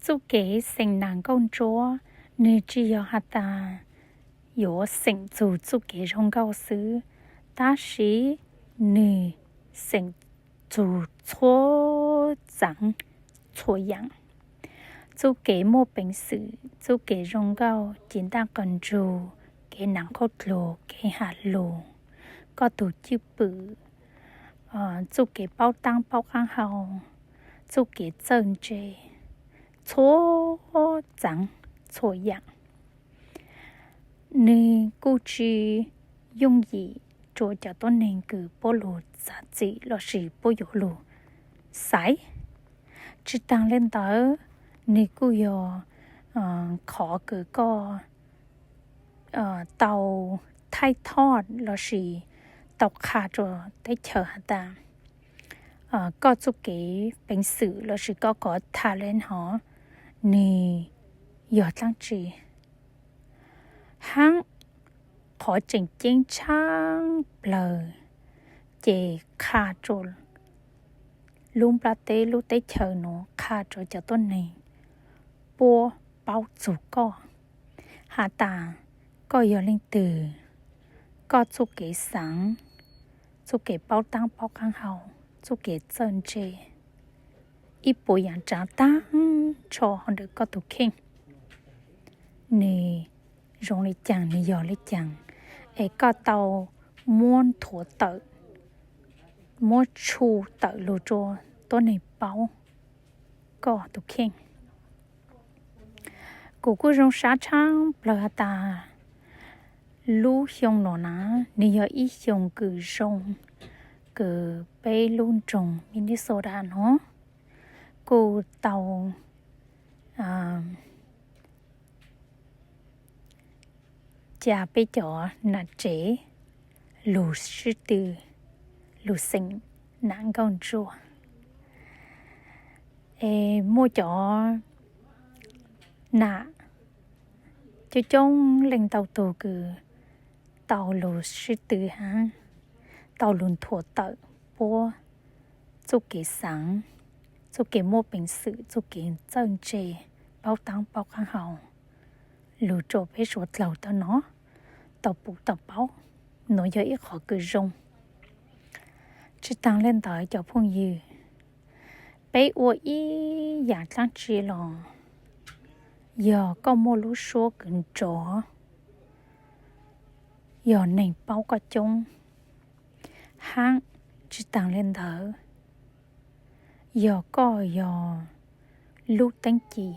chú kế sinh nàng công chúa nữ chỉ có hạt ta có sinh chú kế trong cao sư ta sĩ nữ sinh chú chúa chẳng chúa yang chú kế mô bệnh sự chú kế trong cao chính ta cần chú kế nàng cốt lô kế hạt lô có tổ chức bự chú kế bao tăng bao kháng hậu chú kế chân chế chúa chẳng chúa yang nữ cụ chỉ dùng gì cho cho tôi nên cứ bố lù giá trị là sự bố dụ lù sai chỉ tăng lên tới nữ cụ yo khó cứ có tàu thay thọt là sự tàu khá cho tới chờ hả ta có chút cái bệnh sử là sự có thả lên họ nữ yo tăng trị hắn khó chỉnh chính trang bờ chỉ khá cho luôn bà tế lúc tế chờ nó khá cho tôi này bố bao chủ có hạ tà có yếu linh từ có chú kế sáng chú kế bao tăng bao kháng hậu chú kế chân chê ít bố dạng trả tăng cho họ được có tù kinh nì rong lấy chẳng nì dò lấy chẳng ấy có tàu muốn thua tự muốn chu tự lô cho tôi này bao có tù kinh cô rong sát trang bờ ta lú hiong nó ná nì dò ít hiong cứ rong cứ bay luôn trồng Minnesota nó cô tàu cha bây giờ là trẻ lù sư tử lù sinh nặng con chua mua cho nạ cho trong lên tàu tù cứ tàu lù sư tử hả tàu lùn thua tự bố chú kế sáng chú kế mua bệnh sự chú kế chân chê bao tăng bao kháng hậu lù trộn với ruột lầu tao nó tàu bụng tàu báo nội do ít khó cứ rung chỉ tăng lên tới cho phong dư bé ua ý giả tăng chi lò giờ có mua lú số gần chỗ giờ này bao có chung hang chỉ tăng lên tới giờ có giờ lú tăng chi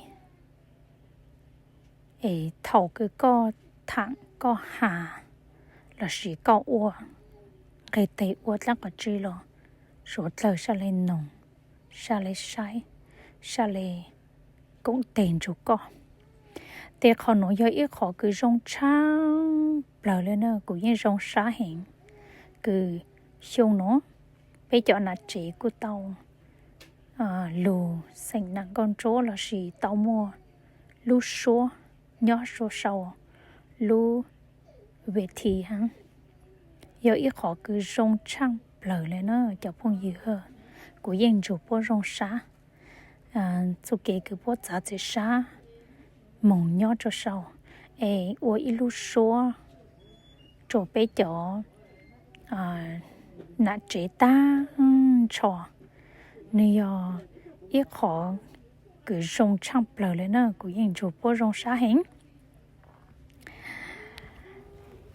thầu cứ có thẳng có hà là chỉ có ua cái tay ua lắc ở chi lo số lời sa lên nồng sa lên sai sa lên cũng tiền chủ có để họ nói do ít họ cứ rong trang bờ lên nữa cũng như rong xá hẹn cứ xông nó bây giờ là chỉ của tàu lù sinh nặng con chó là chỉ tàu mua lú số nhỏ số sau lú về thì hả giờ ít họ cứ rong trang bờ lên nữa cho phong dư hơn của dân chủ bố rong xá chú kế cứ bố giá trị xá mong nhỏ cho sau ủa ít lú số cho bé cho nạ chế ta cho nên ít họ cứ rong trang bờ lên nữa của dân chủ bố rong xá hẹn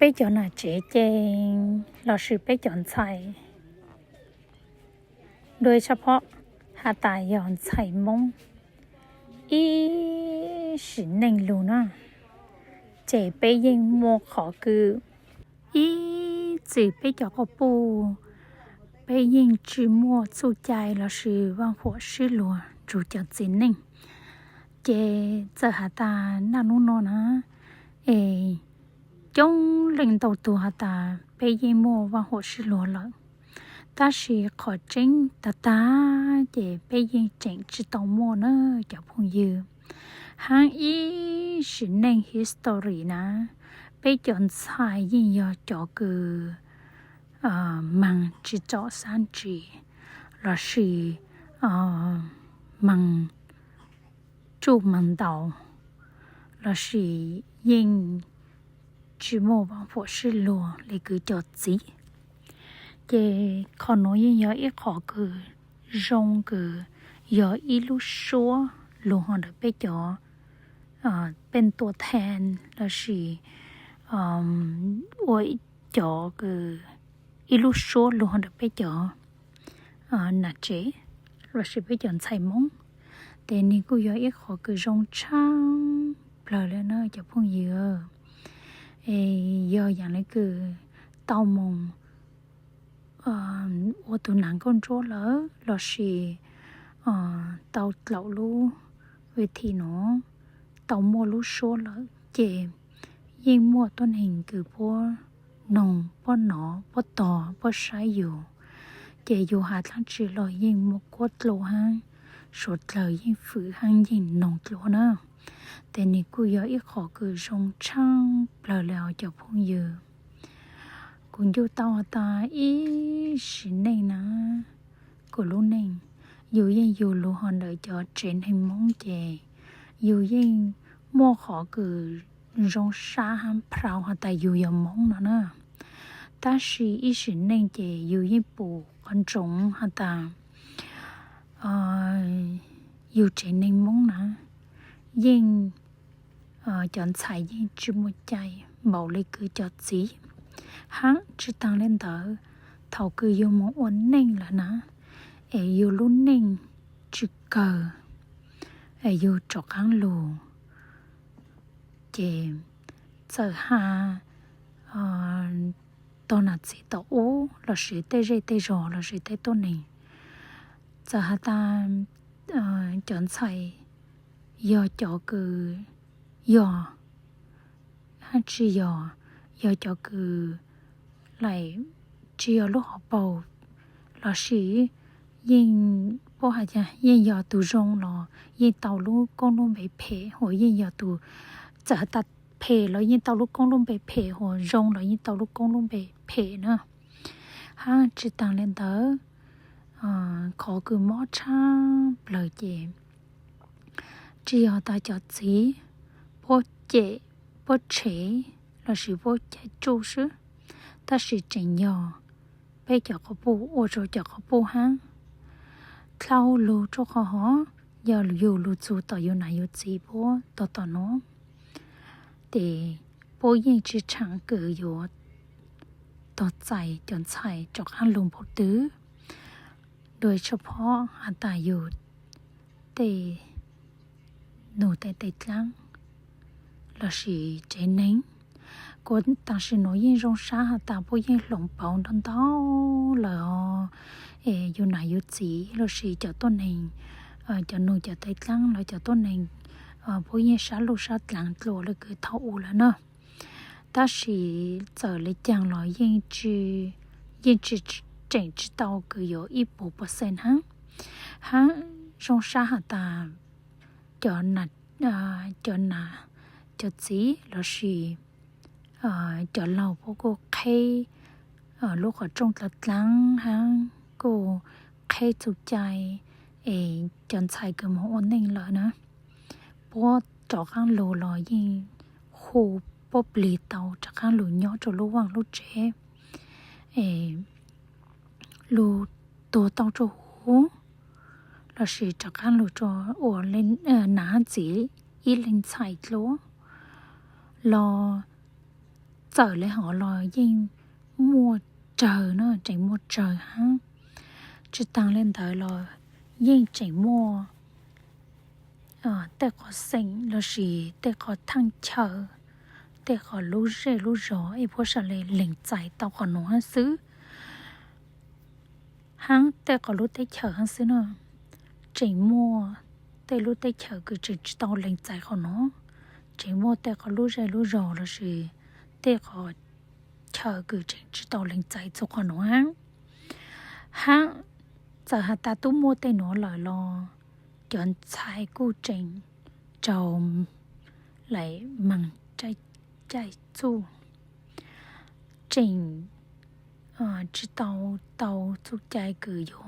bây giờ là chế trên là sự bây giờ chạyโดยเฉพาะหาตายย้อนใส่มงสิหนึ่งลูนะเจไปยิงโมขอคือจืไปจอกปูไปยิงจืโมสู้ใจเราสื่อว่าหัวชื่อหลัวจูจังจินหนึ่งเจจะหาตาหน้านู้นนะจงเล่งตัวตัวหาตาไปยิงโมว่าหัวชื่อหลัวเลยta sẽ khó tránh ta để bây giờ tránh chỉ tàu mua nữa cho phong dư hàng ý sự nên history na bây giờ sai gì giờ cho cứ mang chỉ cho san chỉ là sự mang chủ mình đầu là chỉ yên chỉ một bằng phụ sư lùa lấy cứ cho gì để còn nói như ít họ cứ rong cứ giờ ít lúc xóa lùa họ được bây giờเป็นตัวแทนแล้วสิว่าจอคืออีลูกชัวลูกหันไปจอนัดเจแล้วสิไปจอนใส่มงแต่นี่กูอยากอีกขอคือจงช่างเปล่าแล้วเนอะจะพุ่งเยอะเยอะอย่างนี้คือเต้ามงว่าตัวหนังก้นโจ้แล้วแล้วสิเต้าเหล่าลูเวทีเนาะtàu mua lúa số lỡ chè yên mua tôn hình cứ bó nồng bó nọ bó tò bó sái dù chè dù hạt lăng chỉ lo yên một quất lô hang sốt lời yên phử hang yên nồng lúa nữaแต่นี่กูอยากอีกขอคือทรงช่างเปล่าแล้วจะพงยืกูอยู่เตาตาอีสินเองนะกูรู้เองอยู่ยังอยู่รู้หอนเลยจะเจนให้มองเจอยู่ยิ่งมั่วขอคือรองชาหันพราวหันแต่อยู่ยังมองนะแต่สิอีสินเองเจอยู่ยิ่งปู่คนจงหันแต่อยู่เจนเองมองนะยิ่งจอนใส่ยิ่งจุ่มใจเบาเลยคือจอดสีฮังจะตั้งเล่นเต๋อเท่าคืออยู่มองอ้วนเน่งแล้วนะอยู่รุ่นเน่งจุเกออยู่จอกข้างลูเจgiờ haตอนนั้นสิต่อโอ้เราสิเตเจเตจอเราสิเตต้นนี้จะหาตาจอนใส่ยอจอคือยอฮัจิยอยอจอคือไหลจียอลูกหัวเป่าเราสิยิ่งพอหาจะยิ่งยอตูจงรอยิ่งเตาลูกก้องลงไปเพหัวยิ่งยอตูจะตัดเพแล้วยิ่งเตาลูกก้องลงไปเพหัวจงแล้วยิ่งเตาลูกก้องลงไปเพเนาะฮะจิตตังเล่นเตอขอคือมอช่างเปล่าเจจียอตาจอดสีพอเจพอเฉแล้วสิพอเจจูซื้อถ้าสิเจงยอไปจอดขบูโอโจจอดขบูฮะเขาลูจกหออย่าอยู่ลูจูต่ออยู่ไหนอยู่จีบัวต่อเนาะแต่บัวยิ่งจะช่างเกิดอยู่ต่อใจจนใส่จอกหันลงพอตื้อโดยเฉพาะหันตาอยู่แต่หนูแต่ลังเราสิเจนิงก็ตั้งสิหนูยิ่งรงช้าหันตาบัวยิ่งหลงเป่าดันเต้าเลยอยู่ไหนอยู่จีเราสิจะต้นเองจะหนูจะแต่ลังเราจะต้นเองพวกยิ่งช้าลูกช้าหลังโตเลยคือเท่าอูแล้วเนาะแต่สิเจอเลยจังเรายิ่งจะเจ๋งจะโตคืออยู่1%ฮะรงช้าหันตาจะหนัดจะหนาจะจีเราสิจะเล่าพวกก็แค่ลูกขอจงตัดหลังฮะก็แค่จุกใจจนใส่กับหมออ้วนเองเลยนะเพราะจอข้างโลลอยยิ่งหูป๊อบลีเตาจากข้างหลุย่อจะรู้ว่างลูกเจ๊ลูตัวเตาจะหูเราสิจากข้างลูจะอ้วนเล่นหนาจีอีเล่นใส่ลัวรอเจอเลยหอรอยิ่งมัวเจอเนาะใจมัวเจอฮะจะตั้งเล่นเตอรอยิ่งใจมัวแต่ขอเซ็งเราสิแต่ขอทั้งเชอแต่ขอรู้เร่รู้รอไอ้พวกอะไรเหล่งใจเตาขอหนูฮะซื้อฮังแต่ขอรู้แต่เชอฮะซื้อเนาะใจมัวแต่รู้แต่เชอคือจะเตาเหล่งใจขอหนูใจมัวแต่ขอรู้เร่รู้รอเราสิแต่ขอเชอคือจะเตาเหล่งใจจุกขอหนูฮังจะหาตาตุ้มมัวแต่หนูลอยรอจนชายกู้เจงจอมไหลมังใจจู่เจงจะเตาจุกใจเกิดอยู่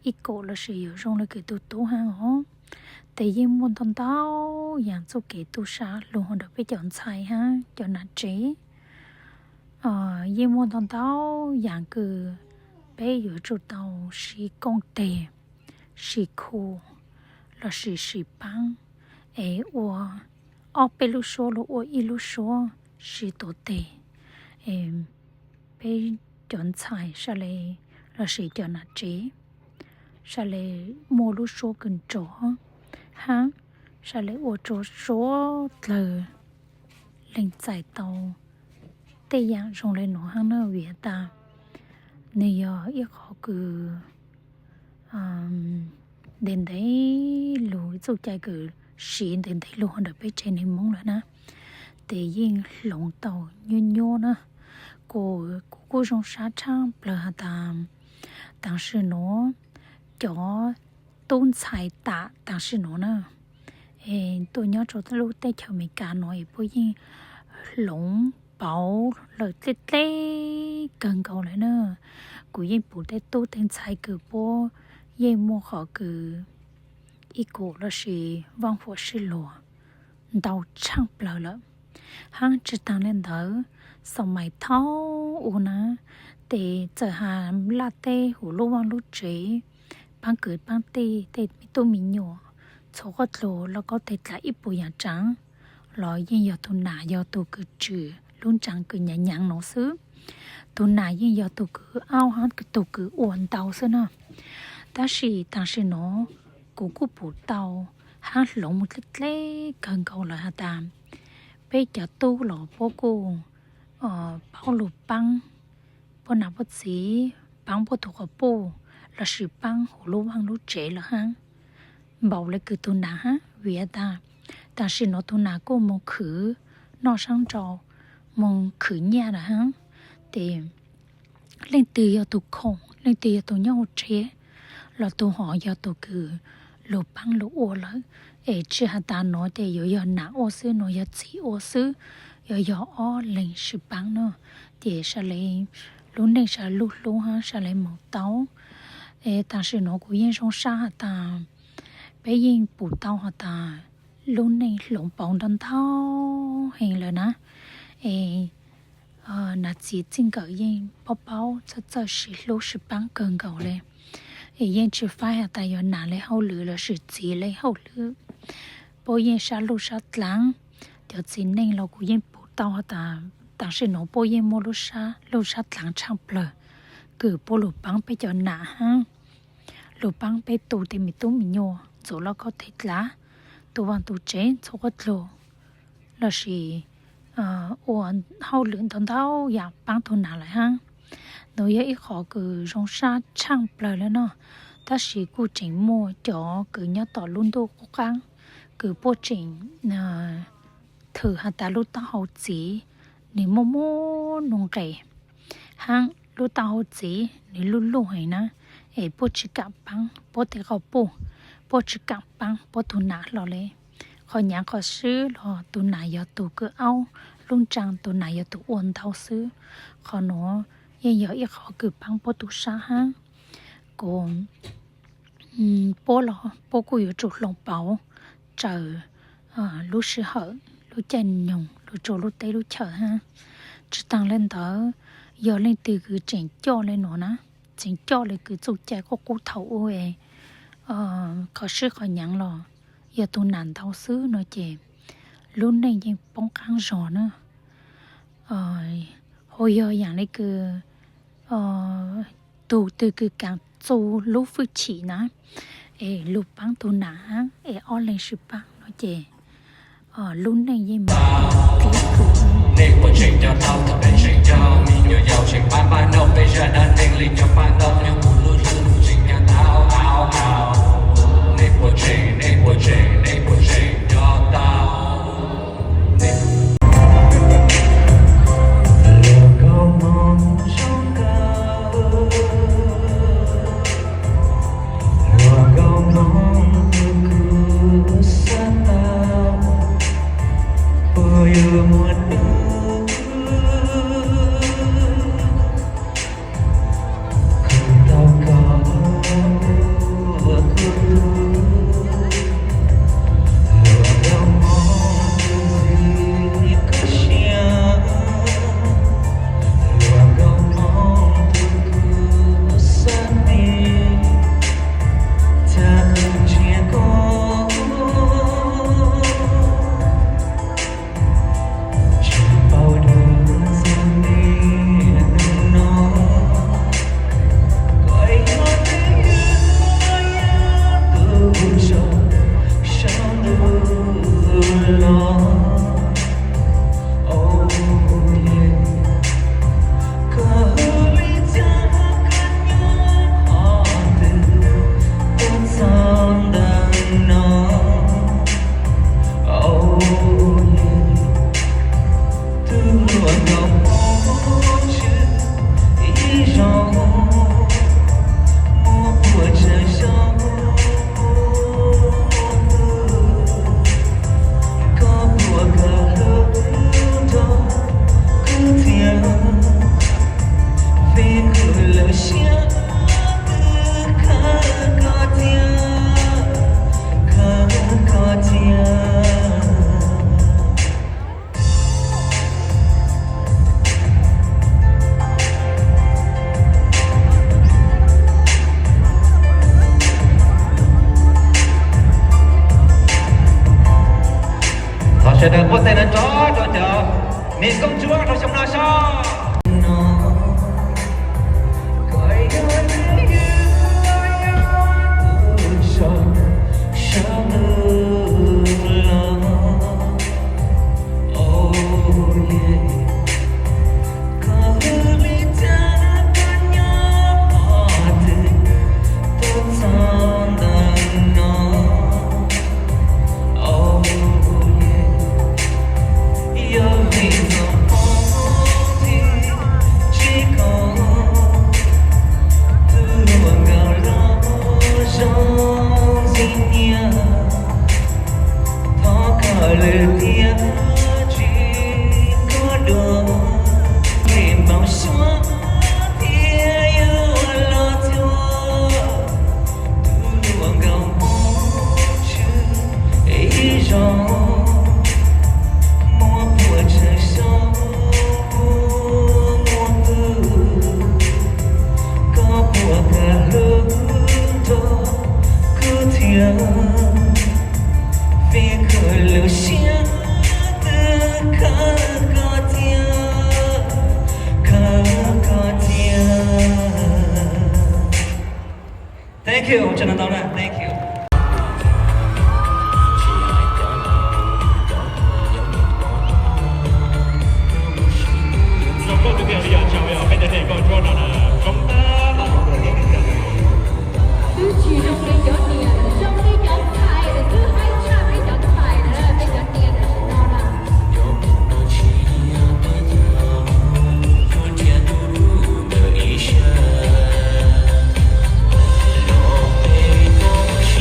อีกโกละสิอยู่ตรงเลยเกิดตัวฮะอ๋อ แต่ยิ่งมุนตอนเต้าอย่างสุเกตุชาลุงหอดไปจอนใช้ฮะจอนนัดเจยิ่งมุนตอนเต้าอย่างคือไปอยู่จุดเต้าสีกงเตสีคูแล้วสีปังวัวออกไปลุชัวลูอีลุชัวสีตัวเตไปจอนใช้ชะเลยแล้วสีจอนนัดเจชะเลยโมลุชัวกันจ่อฮะชาเล我做说了另在到这样用来弄上那味道你要一个个đến đấy lùi做ใจ个สีđến đấy lùi đượcไปtrên hình mong rồi nèแต่ยิ่งหลงเต่ายุ่นๆนะกูจงช้าช่างเปล่าตาม但是呢จ่อต้นสายตา但是呢ตัวnhỏ cho tới lúc tới chờ mình cả nói bố nhiên lủng bảo lời tê tê cần cầu lại nữa của yên bố tới tu tên sai cử bố yên mua họ cử ý cổ là gì vang phụ sư lùa đầu trăng bờ lợ hắn chỉ tăng lên đỡ sau mày tháo u ná để chờ hà la tê hủ lô vang lú chế băng cười băng tê tê tu mình nhỏ số có lô nó có thể là ít bụi trắng loại như giờ tôi nã giờ tôi cứ chữ luôn trắng cứ nhẹ nhàng nó xứ tôi nã như giờ tôi cứ ao hắn cứ tôi cứ uốn tàu xứ nè ta chỉ nó cũng bụi tàu hắn lồng một lít lé cần cầu là hà tam bây giờ tu lọ bố cô bao lụp băng bố nào bố xí băng bố thuộc bố là sự băng hồ lô băng lú trẻ là hắn bảo lại cứ tu nã vì ta但是nó tu nã cô mong khử nó sang trò mong khử nhà là hắn thì lên từ giờ tu không lên từ giờ tu nhau chế là tu họ giờ tu cứ lô băng lô ô lỡ chứ hà ta nói thì giờ nã ô sư nó giờ chỉ ô sư giờ ô lên sự băng nó thì sẽ lấy lúc này sẽ lúc ha sẽ lấy một tàu但是nó cũng yên trong xa hà ta bây giờ bù tàu hà ta lúc này lồng bóng đón thao hình là nè nà chỉ chính cái yên bao cho sự lúc sự băng cần cầu lên yên chỉ phải hà ta giờ nà lấy hậu lửa là sự chỉ lấy hậu lửa bây giờ sa lúc sa lắng thì chỉ nên là cũng yên bù tàu hà ta但是nó bây giờ mua lúc sa lắng chẳng bờ cứ bù lục băng bây giờ nà ha lục băng bây tụ thì mình tụ mình nhô rồi nó có thể lá tụ bằng tụ chế cho có lô là gì uốn hậu luyện tận thao ya băng tụ nà lại ha nói vậy khó cứ rong sa chẳng bờ lên nó ta chỉ cố chỉnh mua cho cứ nhớ tỏ luôn tô cố gắng cứ bố chỉnh thử hà ta lúc ta hậu chỉ nếu mô nông rẻ hang lúc ta hậu chỉ nếu lúc hay na bố chỉ cặp băng bố thì họ bố chỉ cặp băng bố tu nã lò lệ họ nhã họ xứ lò tu nã giờ tu cứ ao luôn trang tu nã giờ tu uốn thao xứ họ nó giờ ít họ cứ băng bố tu sa hang còn bố lò bố cũng有chủ lòng bảo chờ lúc sự hở lúc chân nhung lúc chỗ lúc tây lúc chờ ha chỉ tăng lên đó giờ lên từ cứ chỉnh cho lên nó ná chỉnh cho lên cứ chụp chạy có cú thầu ấy có sức có nhẫn lò giờ tôi nản thao xứ nói chè luôn nàyยังป้องกันรอเนอะhồi giờอย่างnày cứ tụ từ cứ càng châu lúc phơi chỉ ná lúc băng tôi nã on lên sự băng nói chè luôn nàyยังmà nên quá trình cho tao thậtเป็นtrình cho mình nhiều giàu trình ban ban đầu bây giờ đã nên linh cho ban đầu nhưng muốn luôn luôn trình cho tao ao nên quá trình cho tao sẽ được có xe đến chó cho chờ nên công chúa trong sông na sao Thank you, Trần Đăng Tông. Thank you. Trong câu chuyện bây giờ chào mừng các thầy cô cho nó chúng ta cứ chỉ trong cái gió tiền trong cái gió tài cứ hay cha cái gió tài là cái gió tiền đó là Hãy subscribe cho kênh Ghiền Mì Gõ để không bỏ lỡ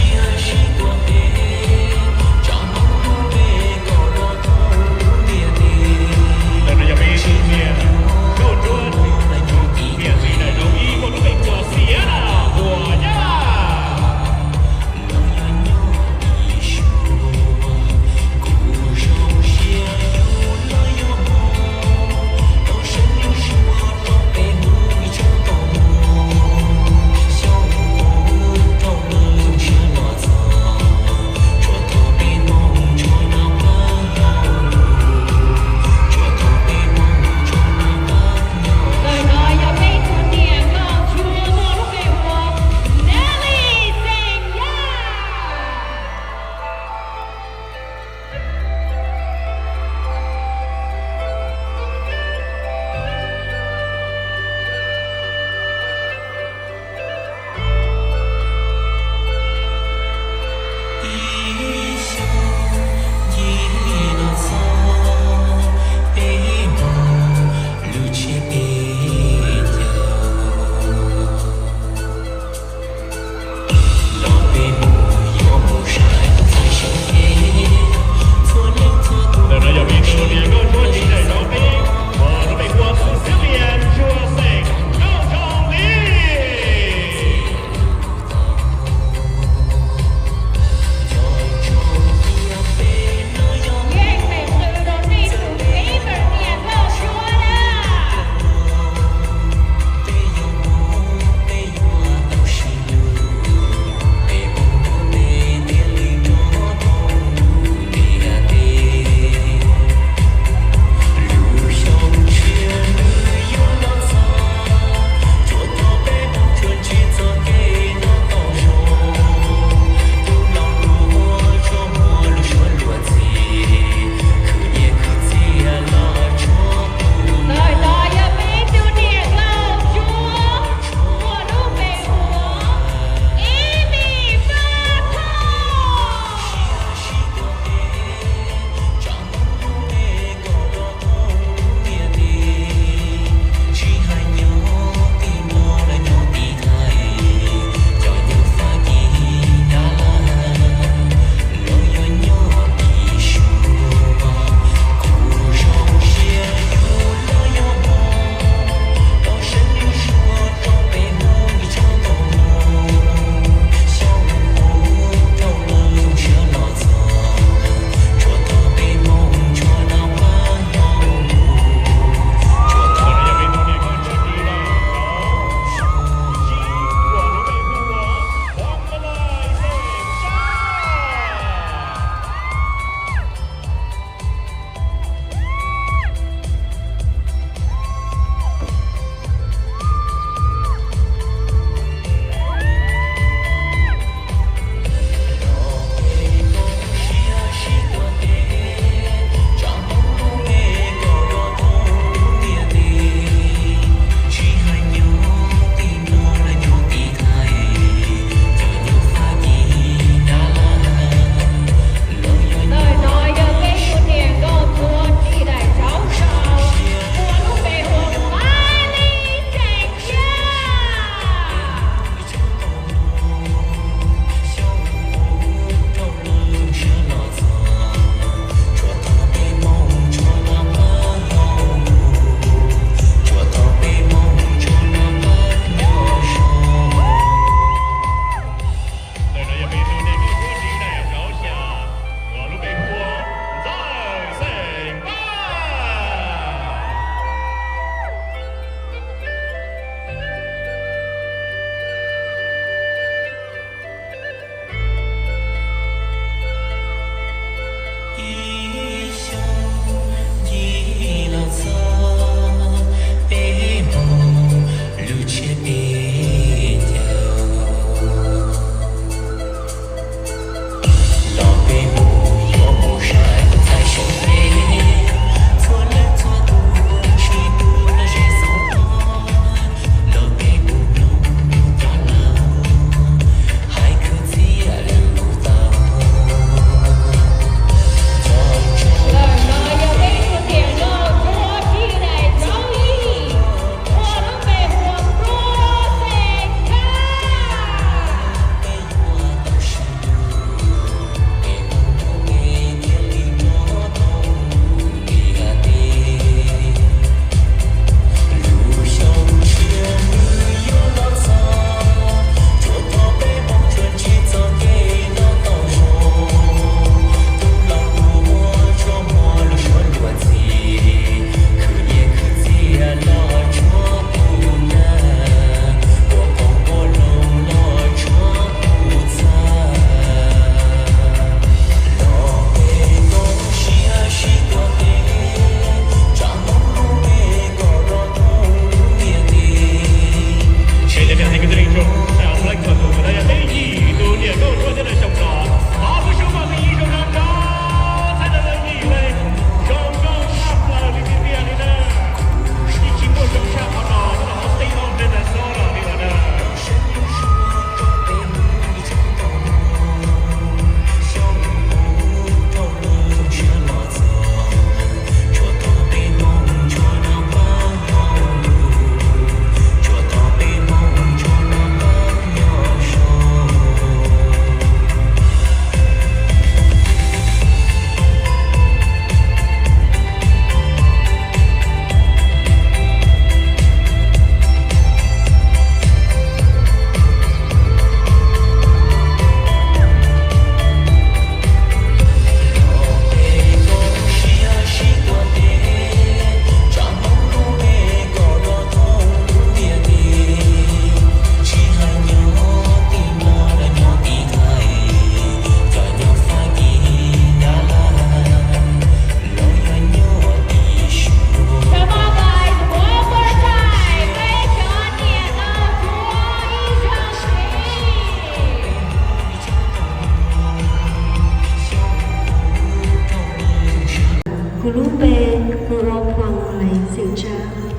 cú lú bê cú lo hoàng lại sinh ra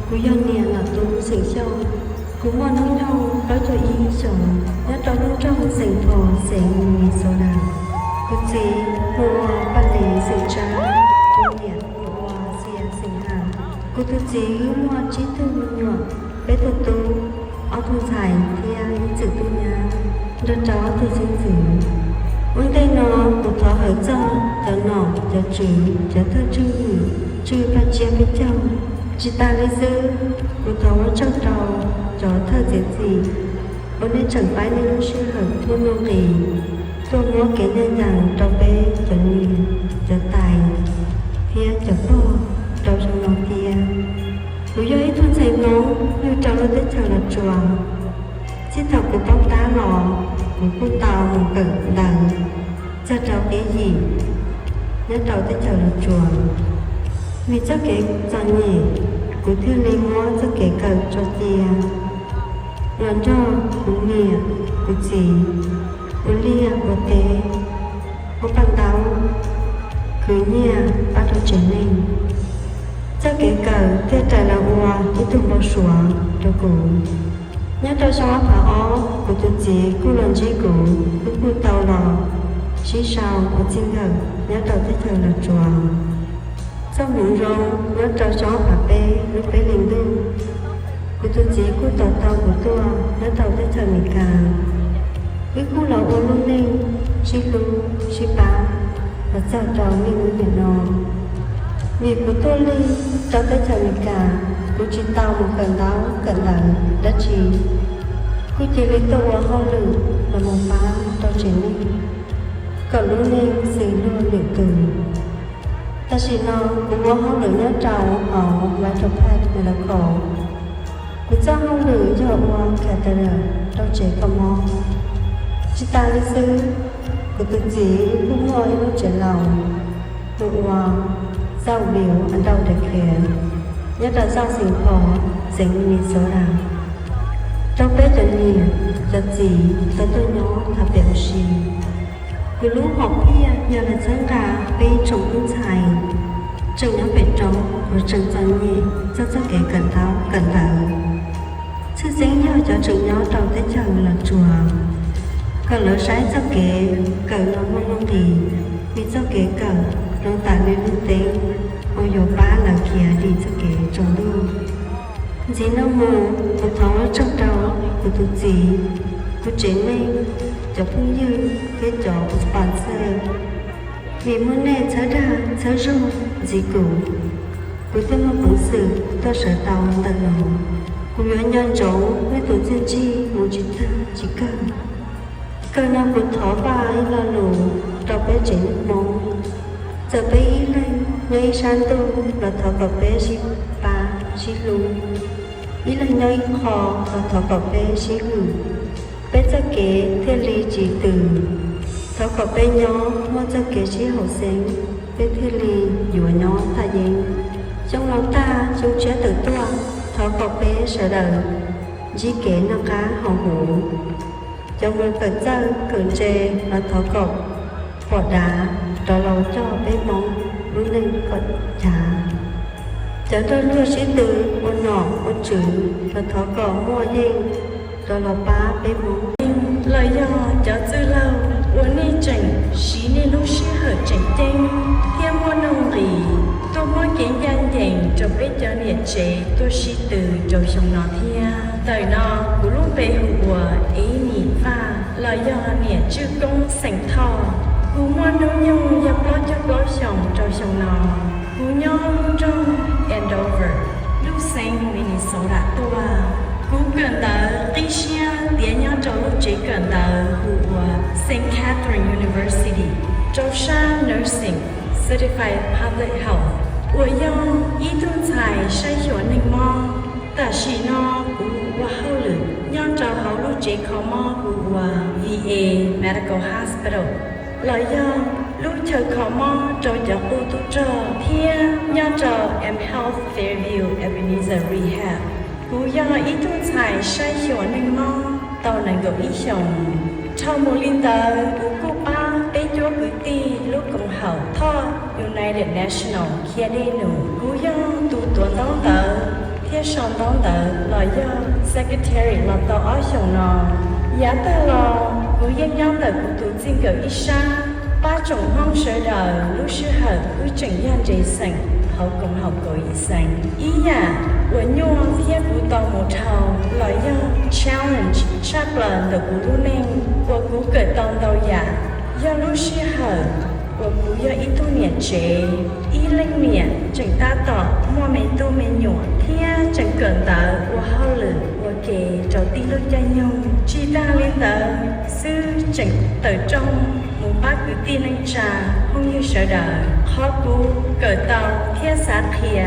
cú dân nè là tu sinh sâu cú mò nông nhông đó cho ý sầu nhớ đó nông trong sinh thổ sinh mi sầu đà cú chỉ mua ban lì sinh ra cú nè mua xia sinh hà cú tu chỉ mua trí tu nhỏ bé tu ở thu giải thì anh chữ tu nhà đó đó thì sinh tử vấn đề nó của thọ ở trong cho nó cho chữ cho thơ chữ và chia với nhau chỉ ta lấy dư của thọ ở trong đầu cho thơ gì vấn đề chẳng phải nên nó sẽ hợp thua nông thì tôi muốn kể nên rằng trong bé cho nhiều cho tài phía cho to đầu trong nó kia đối với thôn xây nó như trong nó tới chờ là chuồng chỉ thọ của bóng đá lò một con tàu một cẩn đằng cho cháu cái gì nhớ cháu tới chờ là chuồng vì cho cái cho nhỉ của thiên lý mua cho cái cần cho chia lần cho của nghĩa của gì của lia của tế của bằng đau cứ nhà bắt đầu trở nên cho cái cần thế trời là hoa chỉ tụi nó xuống cho cùng nhớ cho sao phải ó của tụi chị cô lần chị của cô tàu lò chỉ sao ở trên gần nhớ đầu tới thời là chuồng sau mũi rong nhớ cho sao phải bé lúc bé liền đu của tụi chị cô tàu của tôi nhớ đầu tới thời mình cả với cô lò ô luôn lên chỉ lu chỉ bá và sao trò mình miền nọ vì của tôi đi cho tới thời mình cả cô chỉ tàu một cần đó cần lợn đã chỉ cô chỉ lấy tôi hơn lử là một bá tao chỉ nên còn lúc này xì luôn điện tử ta chỉ nó cũng có hơn lử nhớ trầu họ và trong hai người là khổ cũng cho hơn lử cho họ ngoan cả đời tao chỉ có mò chỉ ta đi sư của tự chỉ cũng ngồi nó trở lòng tụ hòa giao biểu ăn đâu để khen nhất là giao sinh khổ sinh mi số đà trong bé cho nhiều cho gì cho tôi nó là biểu gì cứ lúc học kia nhờ là sáng cả bé trồng cũng xài trồng nó bé trồng rồi trồng cho nhẹ cho kẻ cần tháo cần thở chứ dính nhau cho trồng nhau trong tới chừng là chùa còn lỡ trái cho kẻ cần nó mong thì vì cho kẻ cần nó tạo nên tiếng ôi dồi ba là kia đi cho kẻ trồng luôn chỉ nó mù một thói trong đầu của tụi chị của trẻ nên cho cũng như cái chỗ của sponsor vì muốn nè trở ra trở ru gì cũng của tôi mà cũng sự tôi sợ tàu tận lòng của nhỏ nhân chỗ với tụi dân chi một chuyện thân chỉ cần nào của thỏ vai là lù cho bé trẻ nước mông giờ bé ý lên nơi san tu là thỏ cà bé xí ba xí lù ý là nơi khó là thỏ cà bé xí lù bé cho kế thiên lý chỉ từ thỏ cà bé nhỏ mua cho kế xí hậu sinh bé thiên lý dùa nhỏ thà gì trong lòng ta chúng trẻ tự toa thỏ cà bé sợ đời chỉ kế nó cá hậu hủ trong người cần dân cần chê là thỏ cọc vỏ đá đó lâu cho bé mong lúc lên còn trả chẳng cho đưa sĩ từ con nọ con chữ là thỏ cọc mua dên đó là ba bé mong lời do cho tư lâu uống đi chỉnh xí nên lúc xí hở chỉnh tên thêm mua nông rì tôi muốn kiến danh dành cho bé cho nhiệt chế tôi xí từ cho sống nó thia đời nó của lúc bé hùa ý nhìn pha lời do nhiệt chữ công sành thò hù mua nông nhung dập lo cho có sống cho sống nó hù nhông trong Andover lúc sinh Minnesota tua hù gần tờ tí xia tiếng nhau cho lúc chế gần tờ hùa St. Catherine University cho sa nursing certified public health 我用一种菜筛选的么，但是呢，我后来让找好路这个么，我 VA Medical Hospital， 来要路这个么找着我都找，偏让找 M Health Fairview Ebenezer Rehab， 我要一种菜筛选的么，到能够一项。超mô linh tờ của cô ba bé chúa cử ti lúc cùng hậu tho điều này United National kia đi nụ cú yo tu tuần đón tờ thiết son đón tờ là do secretary là tờ ở sông nọ giá tờ lò cú dân nhóm tờ cú tu xin cờ ít xa ba chồng hong sở đời lúc sư hợp cú chẳng gian dây sành hậu cùng học cổ ý sành ý nhà của nhua thiết cú tàu một thầu là do challenge chaplain tờ cú tu nên của cú cờ tông tàu giả do lúc sư hợp của cú do ít tu nhiệt chế ý linh nhiệt chẳng ta tỏ mua mấy tu mấy nhủ thia chẳng cần tờ của hao lử của kề trò tí lúc cho nhung chỉ ta lên tờ sư chẳng tờ trong một bác cứ tin anh trà không như sợ đời khó cú cờ tàu thia sát thìa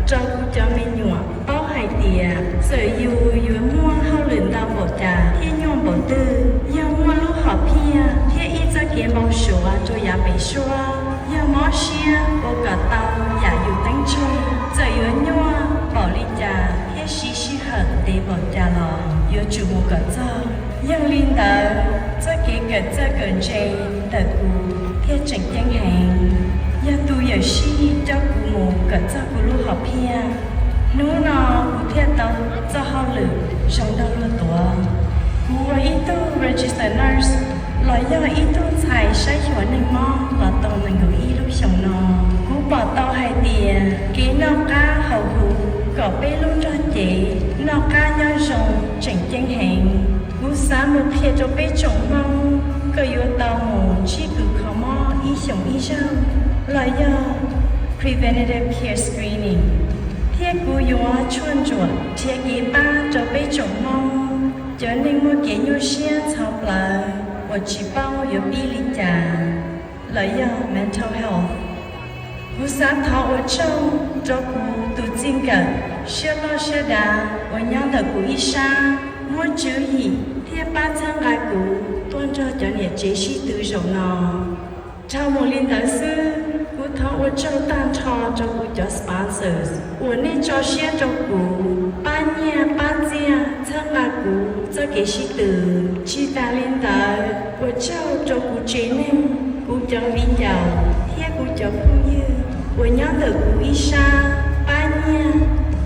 cho cú cho mấy nhủ bao hai tìa sợ dù dù mua hao lử tao bỏ trà thia nhung bỏ tư do mua lúc họ thia thia ít ra kia bao sủa cho nhà bị sủa do mó xia của cả tàu giả dù đánh chơi giờ dù nhua bỏ đi trà thia xí xí hận để bỏ trà lò dù chủ một cả cho dân liên tờ cho kia cả cho cần chơi tờ cù thia chẳng chẳng hàng do tu giờ xí cho cù một cả cho cù lúc họ thia nú nọ cù thia tàu cho họ lử sống đâu luôn tuổi cú ý tu register nurse loại do ý tu xài sai chuẩn nên mong là tàu mình gửi ý lúc sống nọ cú bỏ tàu hai tiền kỹ nọ ca hậu hụ có bê luôn cho chị nọ ca nhau rồng chẳng chẳng hẹn cú sáng một thiệt cho bê trống mong cơ yếu tàu mù chỉ cử khó mò ý sống ý rau loại do preventative care screening thiết cú yếu chuôn chuột thiết kỹ ba cho bê trống mong cho nên mua kế nhu xia chào là và chỉ bao yếu bi lý trà lợi do mental health cú sáng thọ ở trong cho cú tự tin cả xia lo xia đà và nhau thật cú ý xa mua chữ gì thiết ba chân lại cú tuân cho nhiệt chế sĩ tự rộng nọ chào một liên đại sư cú thọ ở trong tan trò cho cú cho sponsors và nên cho xia cho cú ba nhà ba gia chân lại cú cho kế sĩ tự chi ta liên đại và trao cho cú chế nên cú cho vinh giàu thiết cú cho cũng như và nhau thật cú ý xa ba nhà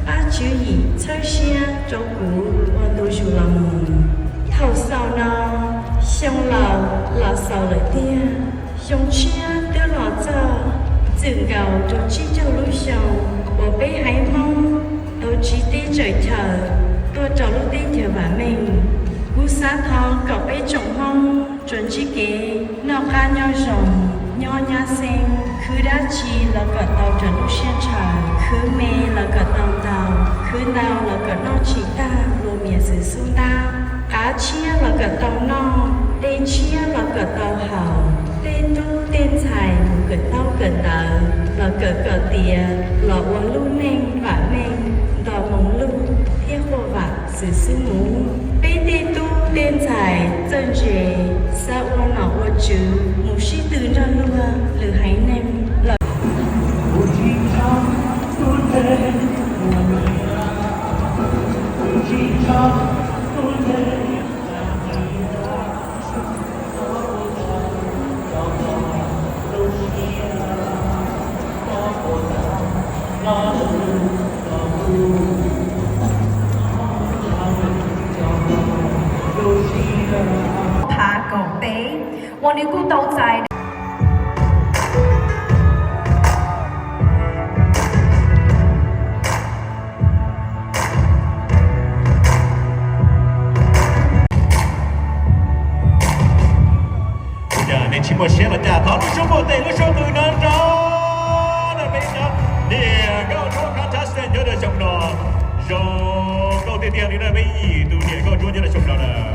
ba chữ gì chơi xia cho cú và tôi dù lòng thầu sau nó xong lầu là sau lợi tia xong chia tiêu lọ cho dừng gầu cho chi cho lúc sầu và bé hãy mong tôi chỉ tí trời chờ tôi cho lúc tí chờ bà mình cú xa thọ cậu bé trồng hông chuẩn chỉ kế nó ca nhau rồng nho nha sen cứ đã chi là cả tàu trần lúc xe trời cứ mê là cả tàu tàu cứ nào là cả nó chỉ ta lùa mìa sự xuống ta cá chia là cả tàu no tên chia là cả tàu hào tên tu tên xài một cả tàu cả tờ là cả tìa là uống lu nên và nên đò mong lu thiết hồ vạc sự sư mũ bên tên tu tên xài chân dễ sao uống nọ uống chữ một sĩ từ ra lua lửa hãy nem là爬狗杯，我哋估到就係。年轻末写了大套，什么对了，什么难找的没着，你高中看他生有的什么，肉高的店里的唯一都你高中的什么了。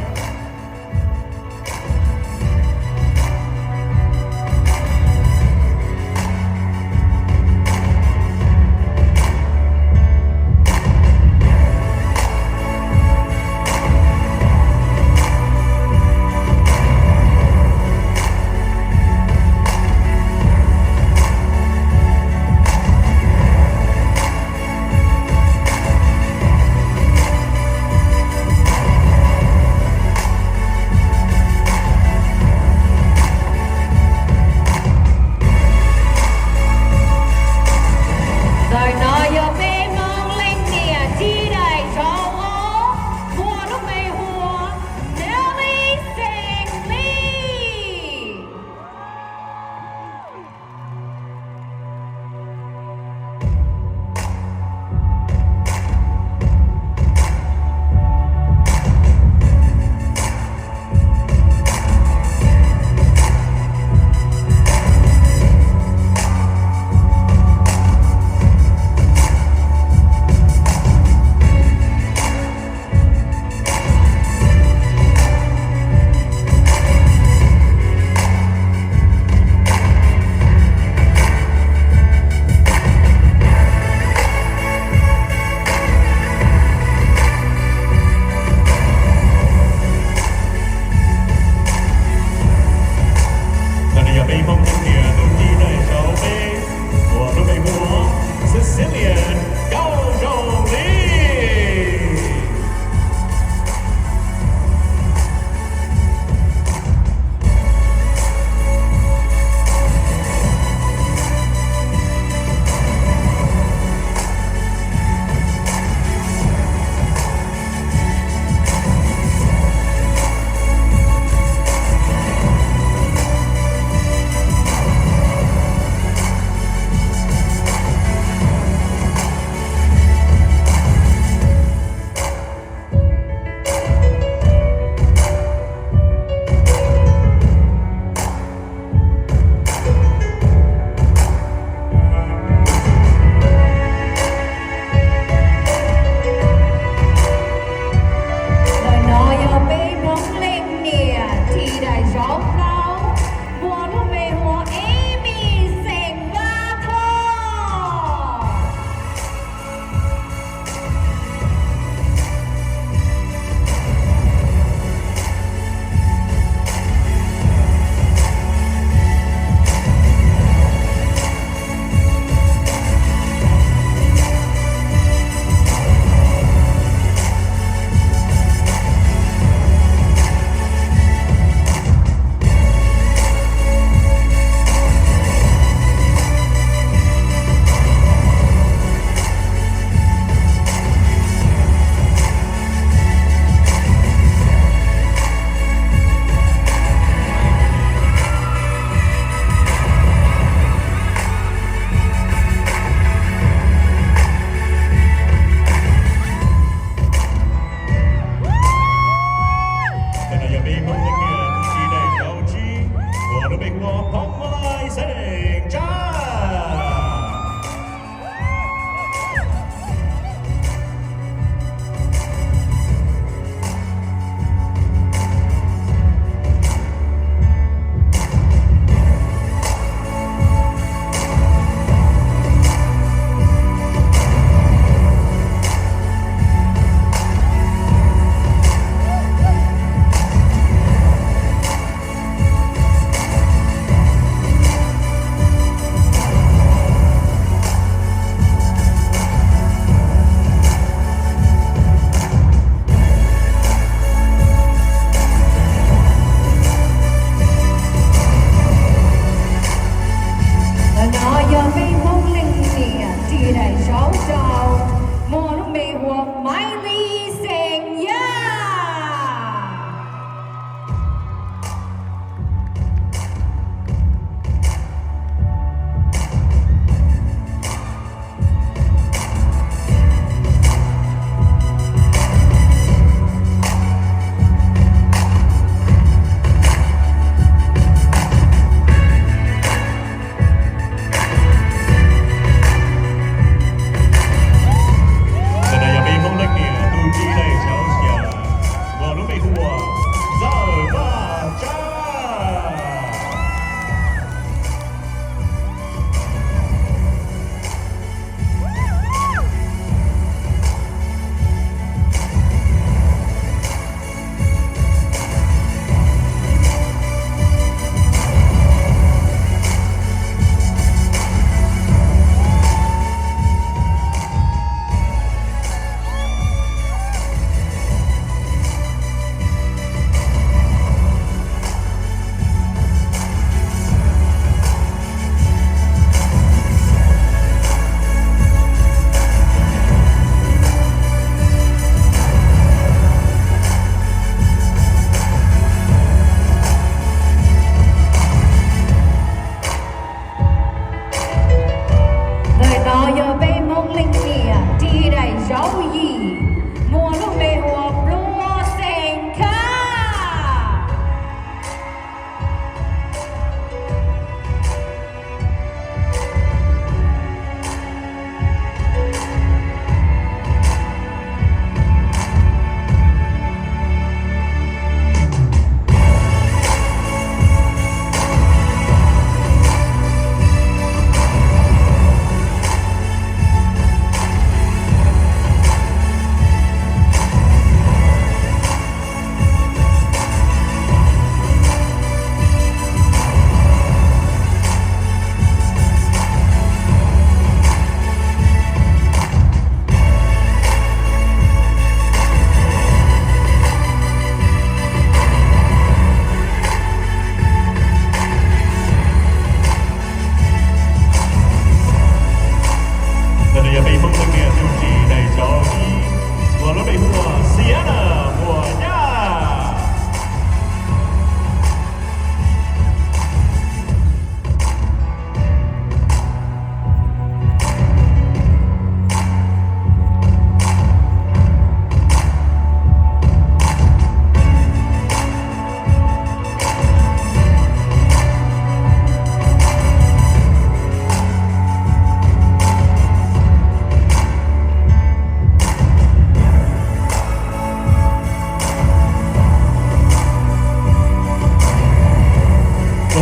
我麦丽圣呀。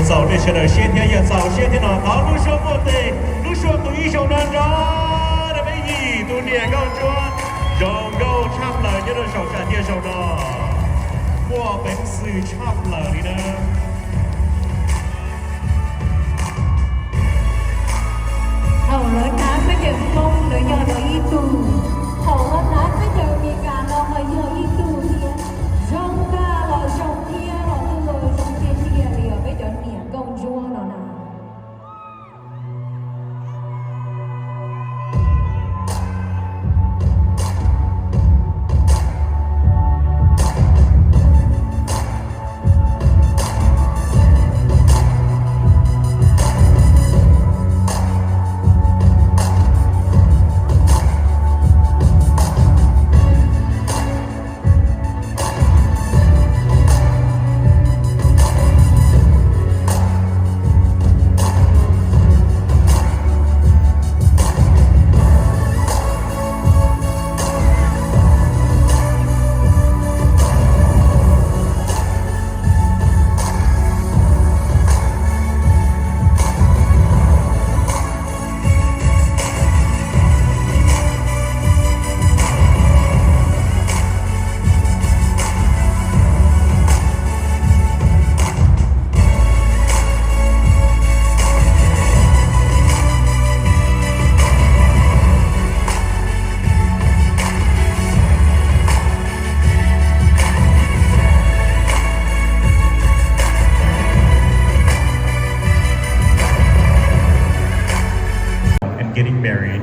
早这些的先天也早先天的道路上不对，路上对手难着的美意都年高专，让高唱了一个手上接手的，我本是唱了的呢。Hầu lớn đá với những mông lửa nhờ lửa y tù. Hầu lớn đá với những miền gà lò hơi nhờ y tù thiên. Rông ca lò rông kia lò tư lò rông kia kia lìa với đợt nỉa công rua lò nào. Getting married,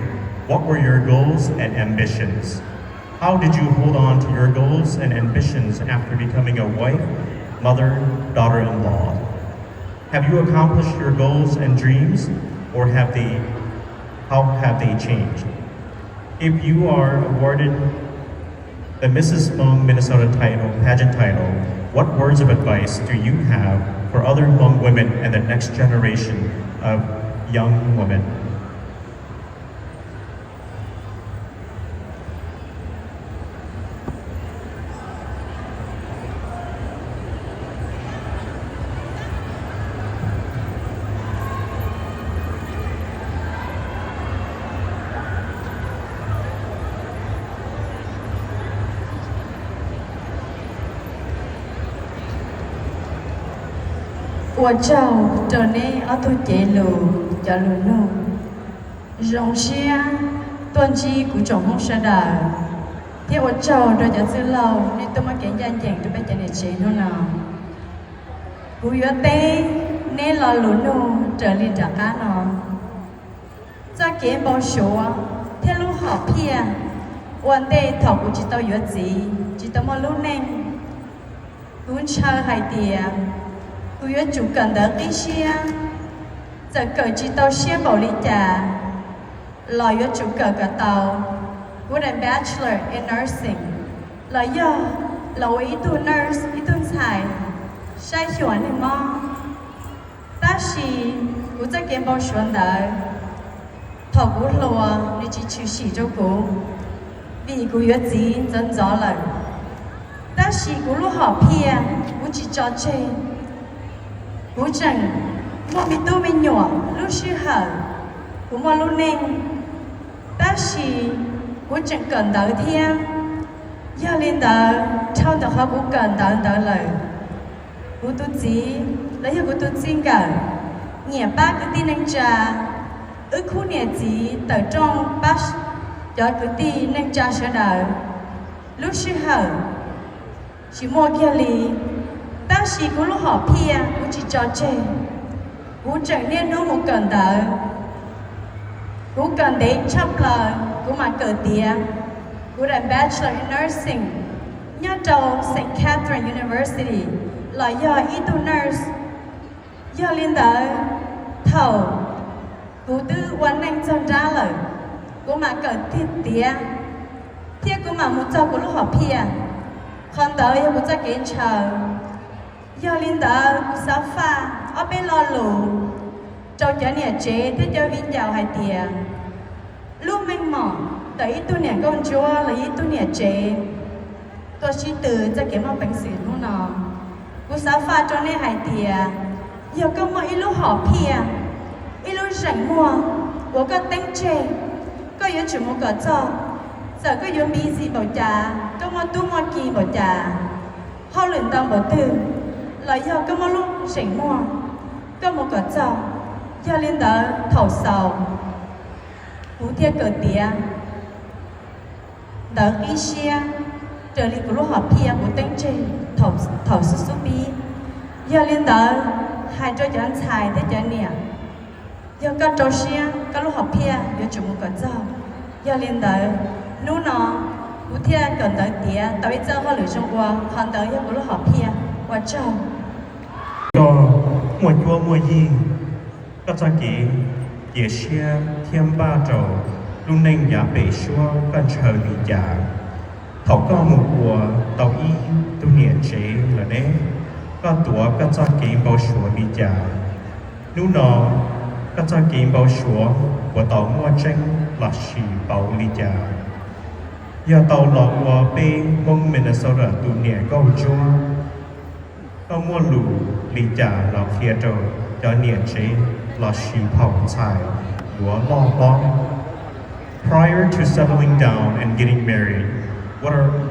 what were your goals and ambitions? How did you hold on to your goals and ambitions after becoming a wife, mother, daughter-in-law? Have you accomplished your goals and dreams, or how have they changed? If you are awarded the Mrs. Hmong Minnesota pageant title, what words of advice do you have for other Hmong women and the next generation of young women? Ủa chào, trở nên ở tôi chế lù, cho lù nụ. Rộng xia, tuần chi của chồng không xa đời. Thì ủa chào rồi cho sư lâu, nên tôi mới kể danh chẳng tôi bây giờ này chế nó nào. Cú yếu tế, nên là lù nụ, trở lên trả cá nó. Cho kế bảo số, thế lũ họ phía. Ủa tế thọ của chị tao yếu gì, chị tao mà lũ nên. Cú chờ hai tìa. Cú yếu chủ cần đỡ cái xia. Giờ cờ chị tao xia bảo lý trả. Là yếu chủ cờ cả tàu. Cú đánh Bachelor in Nursing. Là do ý tu nurse, ý tu xài. Sai chuẩn này mò. Ta xì, cú chắc kiếm bảo xuân đỡ. Thọ cú lùa, nên chị chịu xì cho cú. Vì cú yếu gì dân gió lần. Ta xì cú lúc họ phía, cú chỉ cho chê. Cú chẳng, mua bị tu bị nhỏ, lúc sư hở. Cú mua lúc nên. Ta xì, cú chẳng cần đỡ thiên. Giờ lên đỡ, trong đỡ họ cú cần đỡ lời. Cú tu chí, lấy cho cú tu xin cả. Nhẹ bác cứ tin anh trà. Khu nhẹ chí, tờ trong bác. Cho cứ tin anh trà sẽ đỡ. Lúc sư hở. Chỉ mua kia lý. Ta chỉ có lúc họ phía, cũng chỉ cho chê. Cũng chẳng nên nó một cần đỡ. Cũng cần đến chấp lời, cũng mà cờ tía. Cũng là Bachelor in Nursing. Nhớ đầu St. Catherine University. Là do ý tu nurse. Do liên đỡ thầu. Cũng tư quán anh chân ra lời. Cũng mà cờ tía. Thiết cũng mà muốn cho có lúc họ phía. Còn đỡ yêu cũng chắc kiến chờ. Do linh đỡ của giáo pha ở bên lo lù. Trong chở nhà chế thế cho viên chào hai tìa. Lúc mênh mỏ, tới ít tu nhà con chúa là ít tu nhà chế. Tôi chỉ từ cho kiếm một bánh xỉu luôn nó. Của giáo pha cho nên hai tìa. Giờ có một ít lúc họ phía. Ít lúc rảnh mua. Của có tên chế. Có yếu chủ một cỡ cho. Giờ có yếu bí gì bảo trà. Có một tu một kỳ bảo trà. Họ luyện tâm bảo tư. Là do có một lúc rảnh mua. Có một cỡ cho. Do lên đó thầu sầu. Cú thiết cỡ tía. Đỡ ý xia. Trở lý của lúc họ phía của tên trên. Thầu sự xúc bí. Do lên đó hai cho chẳng xài thế chẳng nè. Do có trâu xia. Có lúc họ phía. Do chủ một cỡ cho. Do lên đó nú nó. Cú thiết cỡ đỡ tía. Tao biết cho họ lửa trong qua. Còn đỡ do của lúc họ phía. Và chào. Cho mùa chua mùa gì có cho kể xe thêm ba trầu luôn nên giả bể xua con chờ bị giả thảo có một mùa tàu y tu niệm chế là nế có tuổi có cho kể bao sủa bị giả lúc nó có cho kể bao sủa của tàu mua tranh là xì bảo bị giả giờ tàu lọ qua bên mông Minnesota tu niệm câu chúa có mua lù lý trả là phía trò cho niệm chế là xì phỏng xài của lo bóng. Prior to settling down and getting married,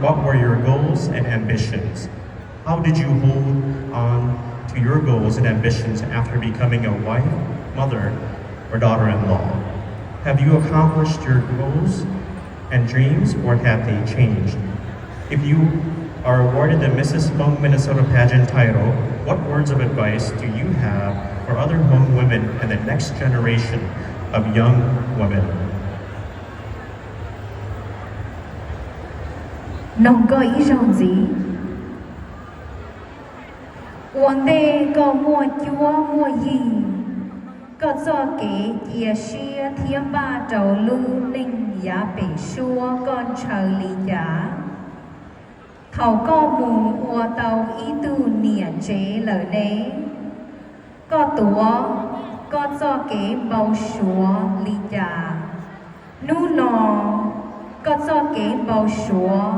what were your goals and ambitions? How did you hold on to your goals and ambitions after becoming a wife, mother, or daughter-in-law? Have you accomplished your goals and dreams, or have they changed? If you are awarded the Mrs. Hmong Minnesota pageant title, what words of advice do you have for other Hmong women and the next generation of young women? nông có ý rong gì vấn đề có mua chúa mua gì có cho kế chia sẻ thiên ba trầu lưu ninh giá bị xua con chờ lý giá thầu có mù ua tàu ý tu nỉa chế lời đế có túa có cho kế bầu xúa lý giá nú nò có cho kế bầu xúa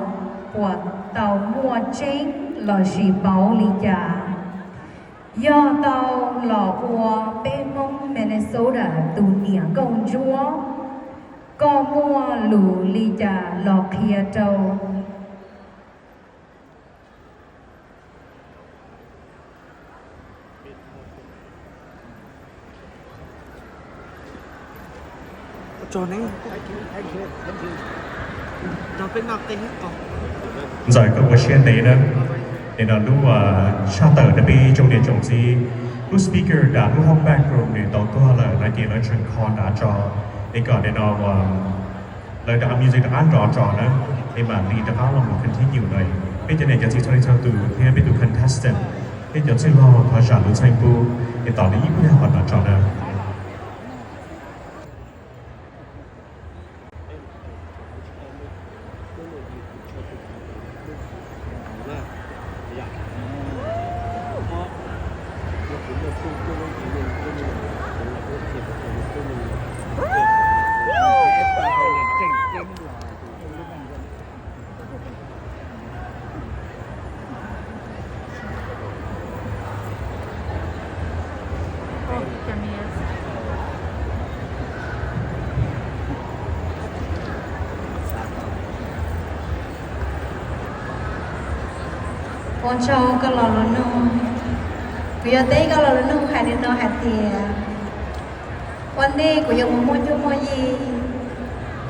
của tàu mua chính là gì bầu lý giá do tàu lò ua bên mông Minnesota tù nỉa công chúa có mua lù lý giá lò kia trâu cho nên nó phải ngọc tính còn rồi có một chuyện đấy đó để nó lúc cha tờ đã bị trong điện trọng gì lúc speaker đã lúc học background để tao có là nói tiền nói chuyện con đã cho để còn để nó lời đã music đã ăn rõ nữa để mà đi đã là một continue này bây giờ nàyจะที่2022ที่เป็นตัว contestant ที่จะที่เราพอจะรู้ใช่ปุ๊บđểตอนนี้ไม่ได้หอดจอนะ con trâu có lò lò nô vì ở đây có lò lò nô hay nên nó hạt tiềnวันนี้กูยังมั่วจุ่มมั่วยี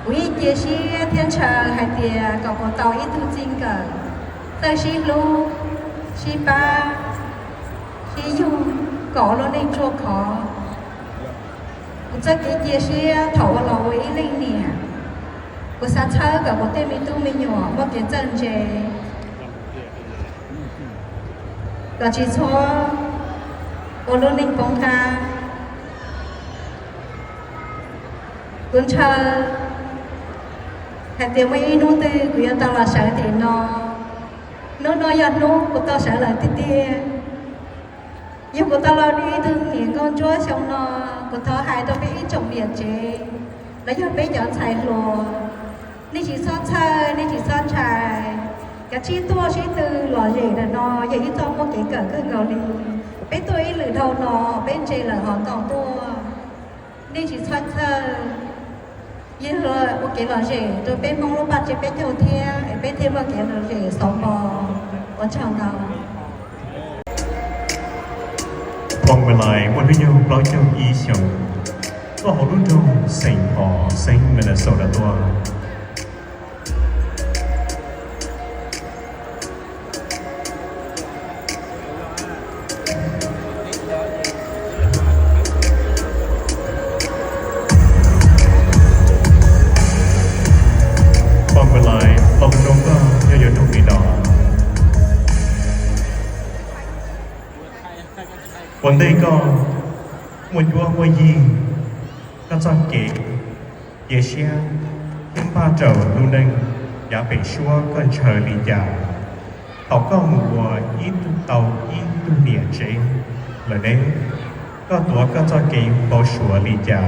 วิเจชีเทียนชาหายเตียกับกูเตาอีตุจริงกันแต่ชีลูชีป้าชียูก่อแล้วในโชว์ขอกูจะเกเจชีถาวรเราไว้เรื่องเนี่ยกูสัตย์เธอกับกูเต้มีตู้มีหยวกว่าเกจันเจก็ชีชัวกูรู้ในปงกาcuốn chờ hạt tiền mấy nô tư của tao là sợ thì nó nói giật nô của tao sợ là tí tia nhưng của tao là đi thương nghĩa con chúa xong nó của tao hai tao biết trồng điện chế lấy giờ biết chọn xài lùa nên chỉ xót chơi nên chỉ xót chạy cái chi tua chi tư lò gì là nó vậy thì tao có cái cỡ cơ cầu đi biết tôi lử đầu nó bên trên là họ còn tua nên chỉ xót chơi nhưng rồi một cái là gì tôi biết mong lúc bạn chỉ biết theo theo biết thêm một cái là gì sống bò ở trong đầu 放回來，我哋要攞張意象，我好多種成個成 Minnesota 多。วันนี้ก็มวยยัวมวยยิงก็จะเก๋เยเชียขึ้นป้าเจ้าลูนึงอย่าไปชัวก็เชอลียาเขาก็มัวอีตุเตาอีตุเนียเจเลยเนี่ยก็ตัวก็จะเก๋เบาชัวลียา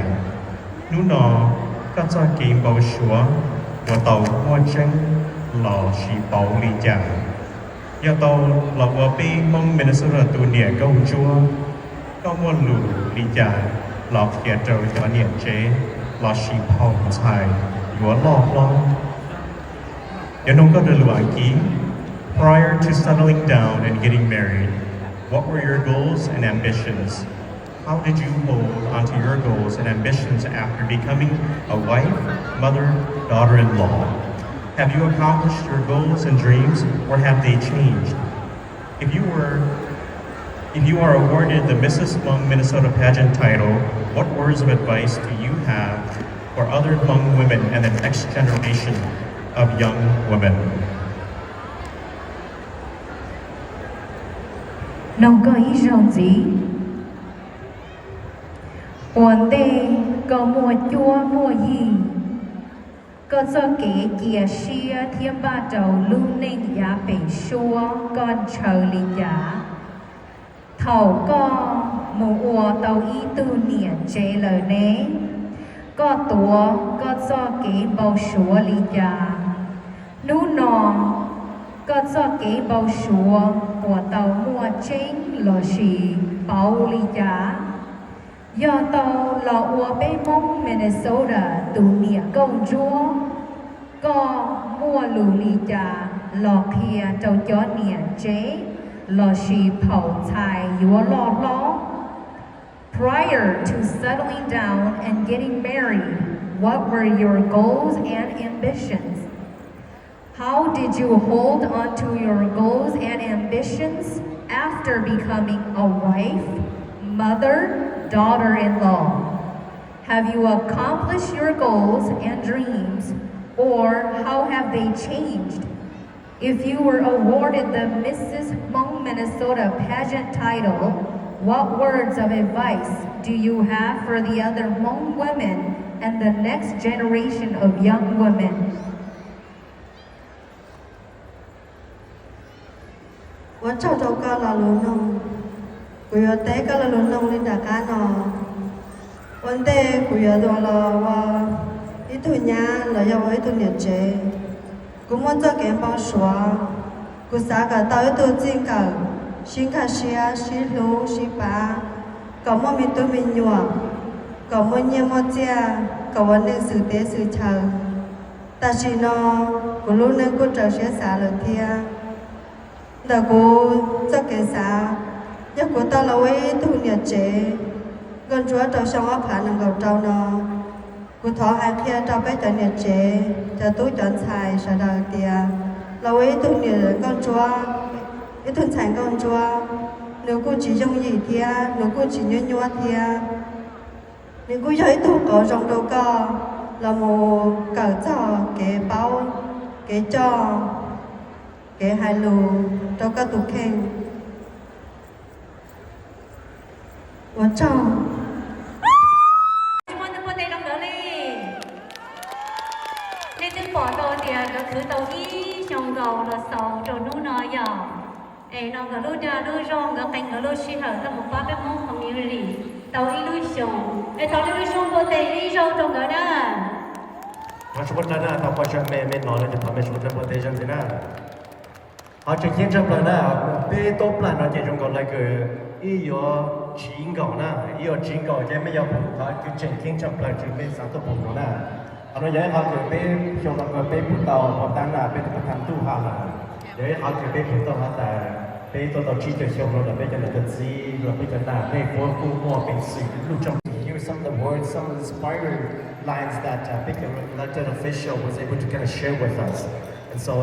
นู่นนอก็จะเก๋เบาชัวหัวเตาหัวเจงหล่อชีเบาลียาอย่าเตาหล่อว่าไปมองเมนสุราตัวเนี่ยก็ชัวก็มัวหลูลีจาหลอกเกียร์เจ้าตัวเนี่ยเจหลอกชีพองชายหัวหลอกล้ออย่าน้องก็เดือดร้อนกี้ Prior to settling down and getting married, what were your goals and ambitions? How did you hold onto your goals and ambitions after becoming a wife, mother, daughter-in-law? Have you accomplished your goals and dreams, or have they changed? If you are awarded the Mrs. Hmong Minnesota pageant title, what words of advice do you have for other Hmong women and the next generation of young women? Nông có ý rồng gì? Ổn đề có mùa chua mùa gì? Có cho kế kìa xia thiên ba đầu lưu ninh giá bể xua con chờ lý giá. Thầu có mù ua tàu ý tu niệm chế lời nế. Có tùa có cho kế bầu xua lý giá. Nú nò có cho kế bầu xua của tàu mua chính lò xì bầu lý giá. Do tàu lò ua bê mông Minnesota tù nịa công chúa. Có mua lù lý giá lò kia trâu chó nịa chế. Lò xì phẩu thai yua lò lò. Prior to settling down and getting married, what were your goals and ambitions? How did you hold on to your goals and ambitions after becoming a wife, mother, daughter-in-law? Have you accomplished your goals and dreams, or how have they changed? If you were awarded the Mrs. Hmong Minnesota pageant title, what words of advice do you have for the other Hmong women and the next generation of young women? 我照着个老路弄，我要带个老路弄领大家呢。我带我要多了我一头年了要我一头年节，我们这边包说，我啥个到一头金个，新卡西啊西路西巴，搞么咪都咪牛，搞么年么家，搞我那事得事成，但是呢，我路那个这些啥了天。Đã cô chắc cái sao, giờ cô ta là với thu nhập chế, con chúa trâu xong áp phản nằm gầu trâu nó, cô thọ hai kia trâu bé trâu nhập chế, cho tú chọn xài sao đầu tia, là với thu nhập con chúa, cái thuần sản con chúa, nếu cô chỉ dùng gì thia, nếu cô chỉ nhớ nhớ thia, nếu cô giới thu có trong đầu co, là một cỡ cho cái bao, cái cho cái hai lù cho các tụ khen我照 chúng ta có thể đóng đỡ lên nên chúng bỏ đồ thì nó cứ tàu ý trong gầu là sầu trộn nụ nó giờ ấy nó có lúc ra lúc rong có cạnh có lúc xí hở ta một ba cái món community tàu ý lúc sông ấy tàu ý lúc sông có thể đi rong trong đó đó mà chúng ta đã tao qua cho mẹ nói là chúng ta mới chúng ta có thể chẳng thế nào họ chỉ kiến trong là na bê tốt là nó chỉ trong còn lại cái ý yo chín gạo na ý yo chín gạo chứไม่ยอมhọ cứ chỉ kiến trong là chỉ bê sáng tập bụng nó na họ nói vậy họ chỉ bê trong là cái bê bút tàu họ tăng là bê tập thành tu hà là vậy họ chỉ bê bút tàu họ tại bê tàu tàu chi tới trong là bê cho là cái gì rồi bê cho là bê phố khu mua bê sự lúc trong here's some of the words, some of the inspiring lines that big elected official was able to kind of share with us. And so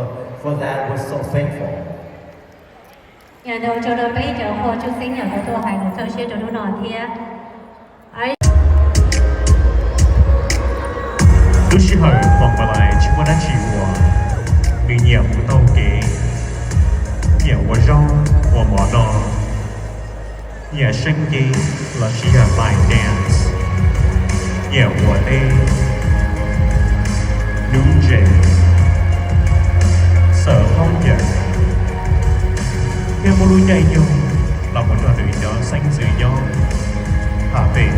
for that, we're so thankful. nhà đầu cho đôi bây giờ hồ chú sinh nhà của tôi hay là tôi sẽ cho nó nọ thì ấy lúc xí hở vòng vào lại chỉ muốn ăn chỉ của người nhiều của tàu kế nhiều của rong của mỏ đỏ nhiều sinh kế là xí hở bài dance nhiều của đây đúng rễ sợ không nhận nghe một đôi chạy nhau là một trò đời nhỏ xanh dưới gió hạ về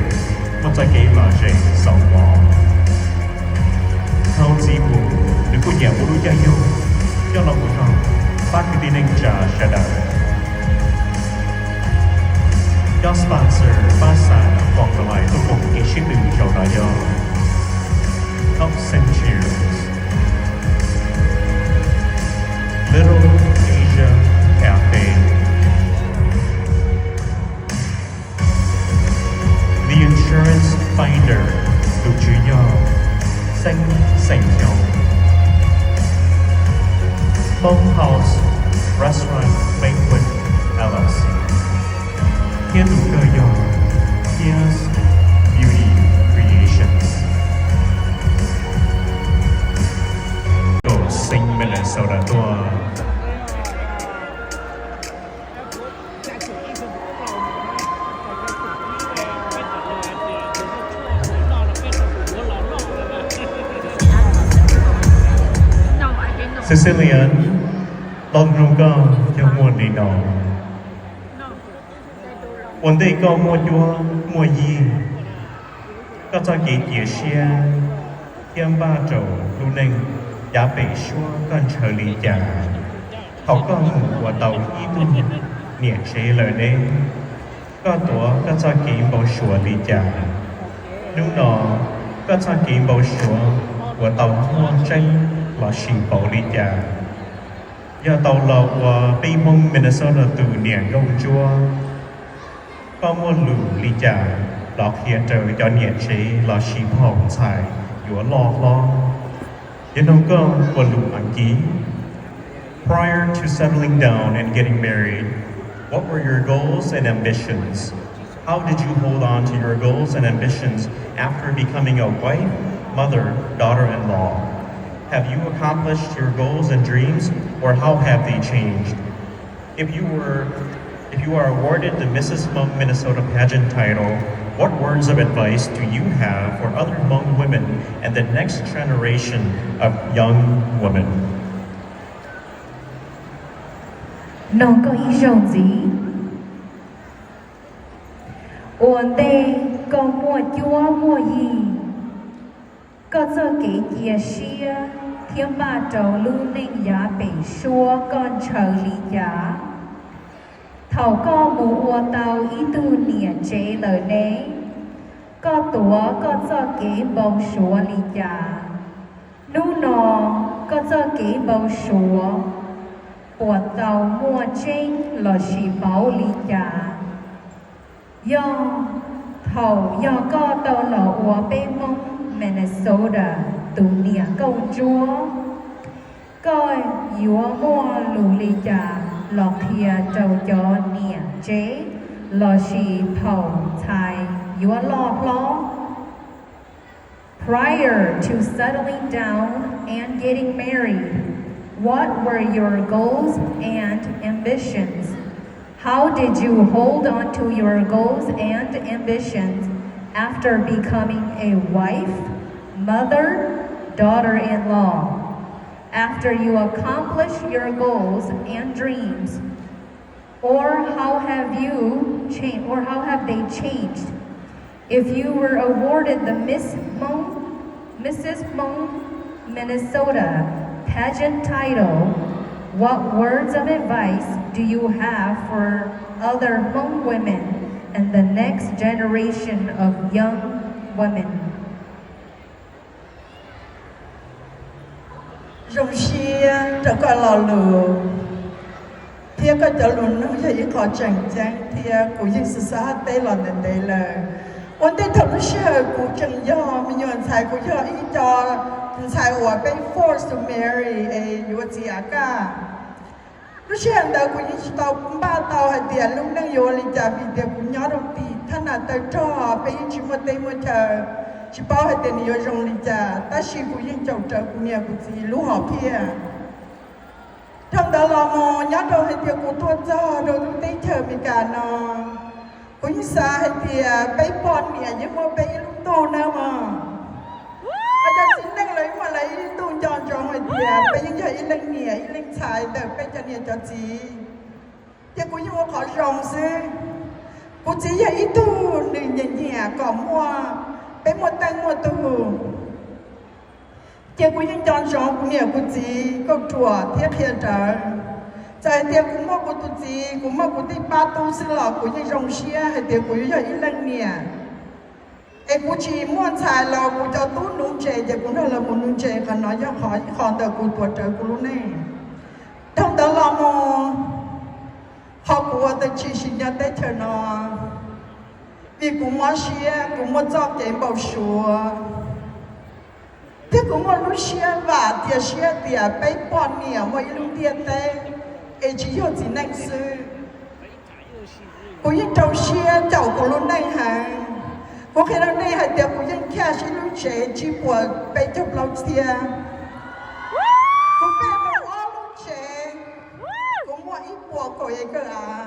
một trái cây là rễ sầu mỏ thâu chỉ mù đừng có nhà một đôi chạy nhau cho lòng của họ phát cái tin anh trả sẽ đạt do sponsor ba sản vòng lại tôi một cái ship đừng cho đại do Top Centuries Little Asia Cafe The Insurance Finder được chữ nhỏ xanh sành nhau Bone House Restaurant Banquet LLC Thiên đủ cơ nhỏ Here's Beauty Creations Đồ xinh Minnesota tua Sicilian lòng rung co cho muôn đi nọ One day có mua chúa mua gì có cho kỹ địa xe Kiêm ba trầu lưu ninh giá bể xua con chờ lý giả học có mù của tàu ý tu nhẹ chế lời nên có tổ có cho kỹ bầu sủa lý giả lúc đó có cho kỹ bầu sủa của tàu hoa tranh là sinh bầu lý giả do tàu lò của Bay Mông Minnesota từ niệm công chúa có mua lũ lý giả lọc hiện trời cho nhẹ chế là sinh bầu xài dũa lo Dân nông công của lũ ảnh ký Prior to settling down and getting married, what were your goals and ambitions? How did you hold on to your goals and ambitions after becoming a wife, mother, daughter-in-law? Have you accomplished your goals and dreams, or how have they changed? If you are awarded the Mrs. Hmong Minnesota pageant title, what words of advice do you have for other Hmong women and the next generation of young women? Nó có ý rồng gì? Ổn đây có mua chúa mua gì? Có cho kỹ chia xia Thiên ba trầu lưu ninh giá bể xua con chờ lý giá Thảo có mù ua tàu ý tu nịa chế lời nế Có tủa có cho kỹ bầu xua lý giá Nú nò có cho kỹ bầu xua Của tàu mua chênh là sĩ bảo lý giá Do thầu do có tàu lò ua bê mông Minnesota tù nịa công chúa Coi dũa mua lù lý giá lọc thịa trâu cho nịa chế Lò sĩ thầu thai dũa lo Prior to settling down and getting married, what were your goals and ambitions? How did you hold on to your goals and ambitions after becoming a wife, mother, daughter-in-law? After you accomplish your goals and dreams, or how have they changed? If you were awarded the Mrs. Hmong Minnesota pageant title, what words of advice do you have for other Hmong women and the next generation of young women? Rung xia trở qua lò lù Thia có trở lùn nâng cho những khó chẳng chăng Thia của những sự xã tê lò nền đầy lời Ôn tế thật lúc xưa của chẳng do Mình nhộn xài của do ý cho Mình xài của bên forced to marry a yếu chị á cả Lúc xưa hành đạo của những tàu cũng ba tàu hay tiền lúc nâng yếu lý trả vì tiền cũng nhớ đầu tì Thân là tới cho bên những chỉ một tế một chờ Chỉ bao hay tiền yếu rong lý trả Ta xì của những chậu trở của nhà của chị lúc họ phía Trong đó là mò nhớ đầu hay tiền của tôi cho Đầu tôi tế chờ mình cả nó Của những xa hay tiền bấy bọn mẹ nhưng mà bấy lúc tô nào mà Ở đây xin nâng lấy mà lấy tu chọn cho hay tiền Bấy những giờ ý lưng mẹ ý lưng xài Để bấy cho nè cho chị Thì của những khó rong xứ Của chị giờ ý tu đừng nhẹ nhẹ có mua Bấy một tăng một tu Thì của những chọn cho của mẹ của chị Có chùa thiết hiện trở Tại tiệc cũng mơ của tụi chị, cũng mơ của tụi ba tu sư lọ của những rồng xia hay tiệc của những ý lăng nè Ê của chị muốn xài lọ của cho tú nung chè thì cũng là một nung chè và nói cho khỏi còn đời của tuổi trời của lúc này Trong đó là một họ của tụi chị sinh nhật tới chờ nó Vì cũng mơ xia, cũng mơ cho cái bầu sủa Thế cũng mơ lúc xia và tiệc xia tiệc bấy bọn nè mỗi lúc tiệc tế Ê chỉ hiểu gì nâng sư Cô những trâu xia cháu của lúc này hả Cô khi lúc này hả tiệc của những kia xí lúc chế Chỉ của bê chốc lâu xia Cô bê mà hóa lúc chế Cô mua ít của cô ấy cơ à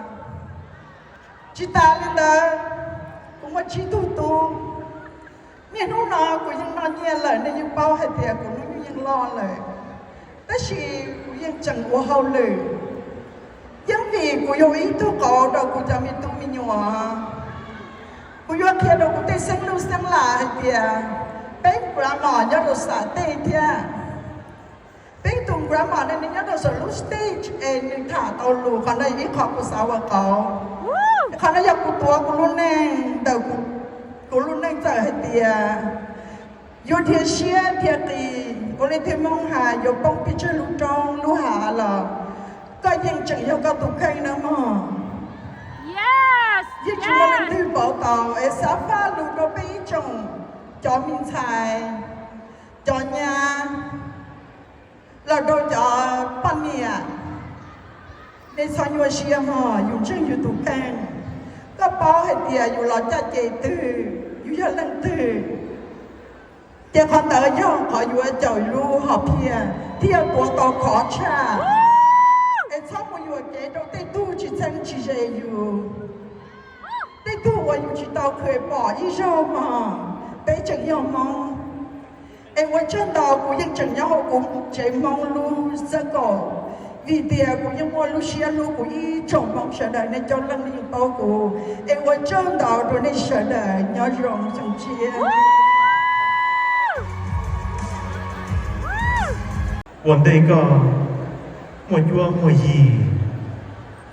Chị ta lên đó Cô mua chí tu Miền lúc nào của những nó nhẹ lời Nên những bao hãy tiệc của những lo lời đó là cô yên chẳng của hậu lử因vì cô yêu ý tôi có đâu cô cho mình tôi mình nhỏ cô yêu kia đâu cô tê sinh lưu sinh là thì bé grandma nhớ được xả tê thì bé tùng grandma nên nhớ được sở lúc stage nên thả tàu lù còn đây ít khó cô sao và có còn đây cô tua cô luôn neng đầu cô luôn neng giờ thì yêu thiên xia thiên kỳ cô lên thiên mong hà yêu bông pi chơi lũ trong lũ hà là có những chẳng yêu có tụ khay nữa màยิ่งชวนเล่นที่บ่อต่อสาฟ้าลูกเราไปจงจอมินชายจอยาเราโดนจอปันเนี่ยในซอยยัวเชียมอยู่เชิงอยู่ตุกแกงก็ป้อให้เดียอยู่หล่อจัดเจตืออยู่ยันลังตือเจ้าคนเต๋อย่องขออยู่เจ้ารู้หอบเพียเที่ยวตัวต่อขอชาชอบมาอยู่เก๋เราได้ตู้จีจังจีเจอยู่ได้ตู้ว่าอยู่จีเตาเคยบอกอีโจมาไปจังยอมมองว่าเช่นดาวกูยังจังยอมกูใจมองรู้ซะก่อนvìเดียกูยังว่ารู้เชียรู้กูอีจงมองเสด็จในจอลังยิ่งโตกูว่าเช่นดาวโดนในเสด็จย้อนรองจังเชียวันใดก็莫冤莫义，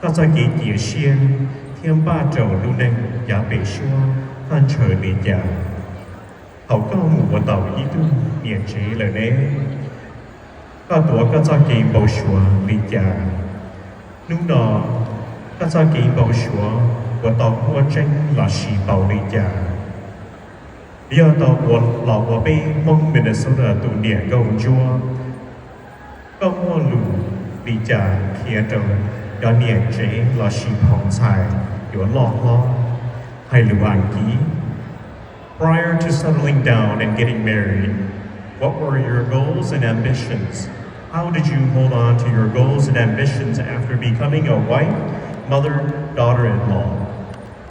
刚才给解先天霸走路能也被说翻车离家，好高母我到一度年纪了呢，ก็ตัวก็จะกินเบาชัว离家，นู่นน่ะก็จะกินเบาชัว我到我真老是เบา离家，要到我老我被蒙面的时候都年够多，ก็มัวลูlý giả kia trông do niệm chế là sĩ phong xài của lọ lo hay lưu ảnh ký. Prior to settling down and getting married, what were your goals and ambitions? How did you hold on to your goals and ambitions after becoming a wife, mother, daughter-in-law?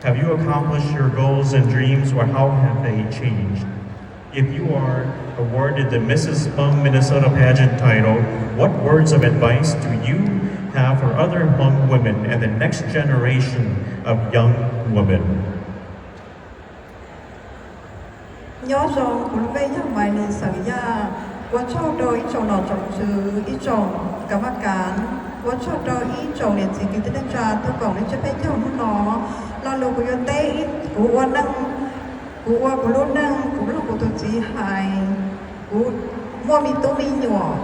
Have you accomplished your goals and dreams, or how have they changed? If you are awarded the Mrs. Hmong Minnesota pageant title, what words of advice do you have for other Hmong women and the next generation of young women? Nhớ rằng cũng bây giờ mày nên sợ ya, tôi cho đôi chồng nào chồng chứ, ít chồng cả mắt cán, tôi cho đôi ít chồng liền chỉ kinh tế ra, tôi còn đến cho bây giờ nó, lo lù của yo tây, của quan năng của lúc năng của lúc của tôi chỉ hay của mua mi tô mi nhỏ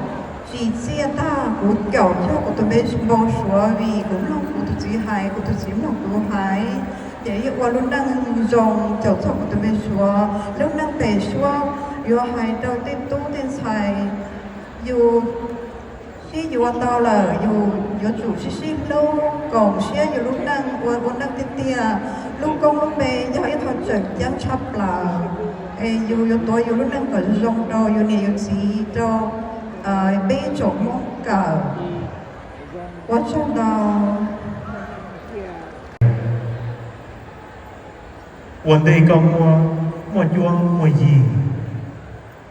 chỉ chia ta của kiểu cho của tôi biết bao số vì cũng lúc của tôi chỉ hay của tôi chỉ một tôi hay để qua lúc năng dùng kiểu cho của tôi biết số lúc năng bể số vừa hay đầu tiên tu tiên xài dù khi dù tao là dù chủ sĩ lâu còn xe dù lúc năng qua năng tiên tia lúc công lúc bê do ít thôi trực dám chấp là dù tôi dù lúc năng còn dùng đồ dù này dù gì đồ bê chỗ mong cả quá trong đóวันใดก็มัวยัวมัวยี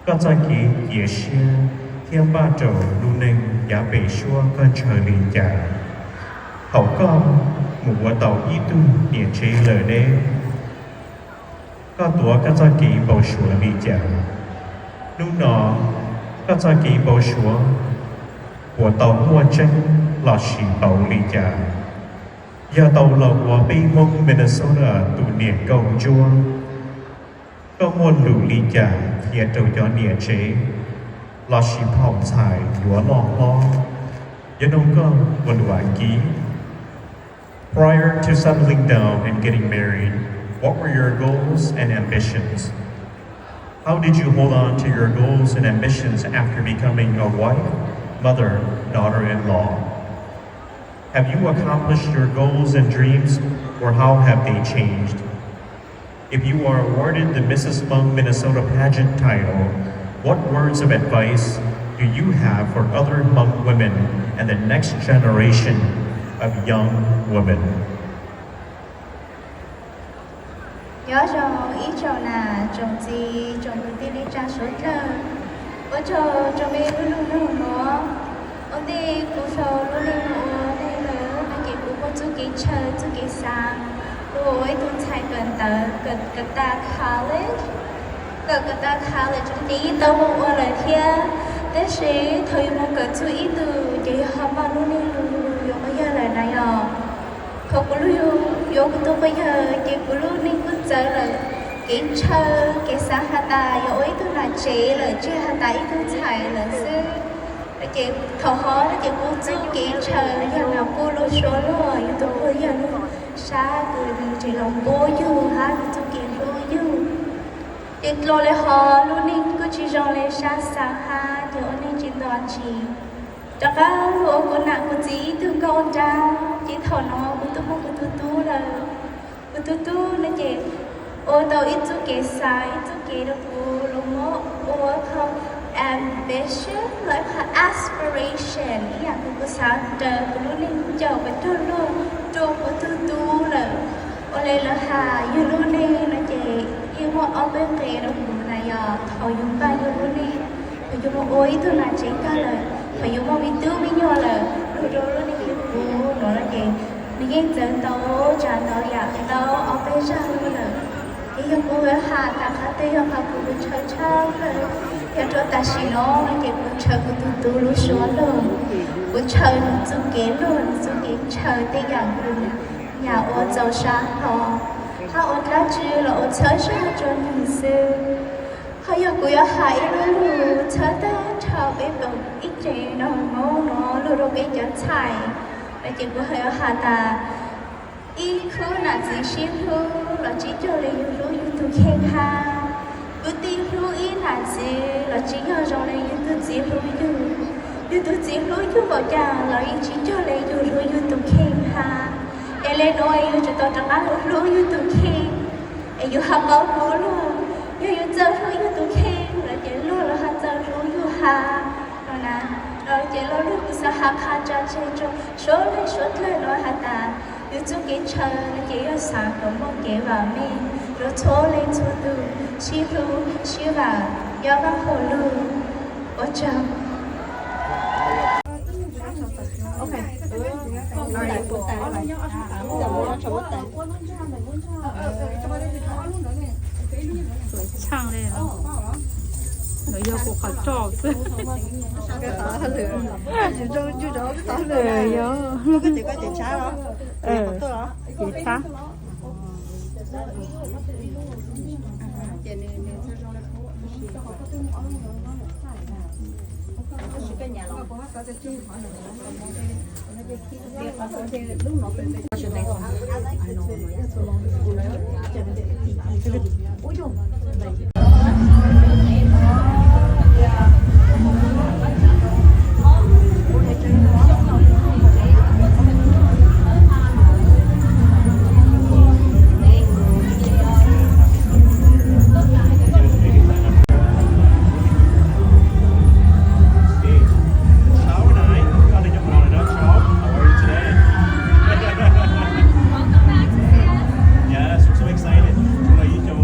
ก็จะเกี่ยเชียเทียมบ้าโจลูนึงอย่าไปชัวก็เชอลีจ่าเขาก็หมู่ว่าเต่าอีตุ้มเนียนเชเลยเน่ก็ตัวก็จะกี่เบาชัวลีจ่านู่นนอก็จะกี่เบาชัวหัวเต่ามัวเจ้งหลอดฉีเบาลีจ่าอย่าเต่าเราว่าไปมองมินนิโซตาตูเนียนกงจัวก็มัวหลู่ลีจ่าเทียเจ้าย้อนเนียนเชหลอดฉีผ่องชายหัวหลอกล้อยันงก็วันหวานกี้Prior to settling down and getting married, what were your goals and ambitions? How did you hold on to your goals and ambitions after becoming a wife, mother, daughter-in-law? Have you accomplished your goals and dreams, or how have they changed? If you are awarded the Mrs. Hmong Minnesota pageant title, what words of advice do you have for other Hmong women and the next generation of young women? Nhớ rằng ý chồng là chồng gì chồng đầu tiên đi ra số thơ, bữa chồng chồng em luôn luôn nó ổn đi cú sầu luôn đi mua đây là nó chỉ cú có chú kỹ chơi chú kỹ sáng rồi tuần chạy gần tới gần ta college gần ta college chúng đi tao một lời thiên thế sẽ thời một cái chú ý từ chỉ học bao luôn đi luôn bây giờ là này rồi không có luôn vô tôi bây giờ chỉ có luôn đi cứ chơi là cái chơi cái sáng hạt ta vô ấy tôi là chế là chơi hạt ta ít tôi chạy là sư chị thầu khó chị cô chú kỹ trời giờ nào cô lôi số rồi tôi bây giờ luôn xa từ chị lòng cô dù ha chú kỹ lôi dù chị lôi lại họ luôn đi cứ chỉ rong lại xa xa ha thì ôn đi chị đoàn chị cho các lúa của nặng của chị thương con cha chị thầu nó của tôi không của tôi là của tôi nên chị ô tô ít chú kỹ sai ít chú kỹ được cô luôn mốt ô không ambition และ aspiration อย่างภาษาเดิมรู้นี่จะเป็นทุลุจูบตูเลยอะไรละหาอยู่รู้นี่นะเจยังว่าเอาไปเกลี่ยเราดูนายเขายุ่งไปอยู่รู้นี่พอยุ่งโอ้ยตัวนั้นเจ๊ก็เลยพอยุ่งวิตู้วิญญาเลยรู้นี่คือกูหนูนะเจนี่ยังเจอโตจานโตอยากโตเอาไปจ้างเลยยังกูหาแต่ข้าเตี้ยข้ากูเช่าเช่าเลยtheo cho ta chỉ nó cái cuộc chơi của tôi lúc số luôn cuộc chơi nó chung kế luôn chung kế chơi tới gần luôn nhà ô giàu sáng họ ô lá chữ là ô chơi ra cho những sự họ yêu của yêu hại luôn chơi tới chơi bé bự ít gì nó luôn luôn bé cho chạy và chỉ của họ hà ta ít khu là chỉ xin khu là chỉ cho lấy luôn tôi khen ha bữa tiệc lưu ý là gì là chỉ ở trong này như tôi chỉ lưu ý bảo chàng là ý chỉ cho lấy lưu ý tôi khen ha em lên nói yêu cho tôi chẳng ăn lưu ý tôi khen em yêu học bảo cố luôn yêu giờ lưu ý tôi khen là chỉ lưu là hắn giờ lưu ý ha rồi nè rồi chỉ lưu ý sẽ học ha cho chơi cho số lời nói ha ta yêu chú cái chơi là chỉ ở sáng cũng mong kế vào mình rồi cho lên cho tôi chi lưu chi vào do bác hồ lưu ở trong唱嘞了，我要不好照子。cái tỏ hơi lửa chú đó cái tỏ lửa cái chị có chị trái đó tôi đó chị trái Yes, we're so excited. Chúng ta ý trong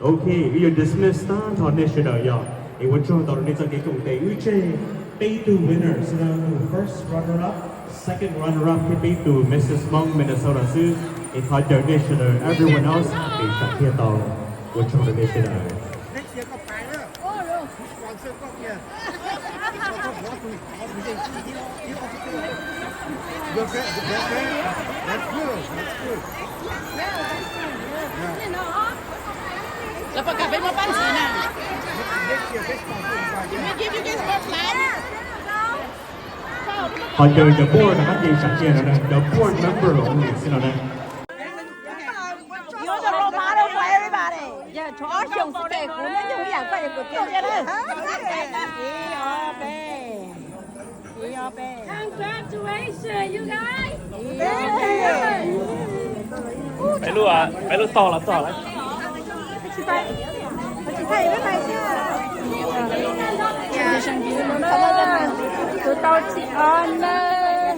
Okay, we are dismissed on national ya. It would show that it's a game day. We pay to winners. First runner-up, second runner-up can be to Mrs. Mong, Minnesota Sioux. It had national. Everyone else is shot here though. Would show the national. เสียก็ไปแล้วโอ้โหสปอนเซอร์ก็เนี่ยขอถูกที่ออฟฟิศเดี๋ยวแค่that's good แล้วประกาศเป็นว่าบ้านสีน่ะไม่กินไม่กินสปอร์ตไลน์ Under the board, I think shot here. The board member only. You know that. You're the role model for everybody. Yeah, cho áo trồng sự kể của mấy những dạng vậy của tiêu cho đây. Congratulations, you guys. ไปรู้อ่ะไปรู้ต่อแล้วต่อแล้ว Tụi tôi chị honor.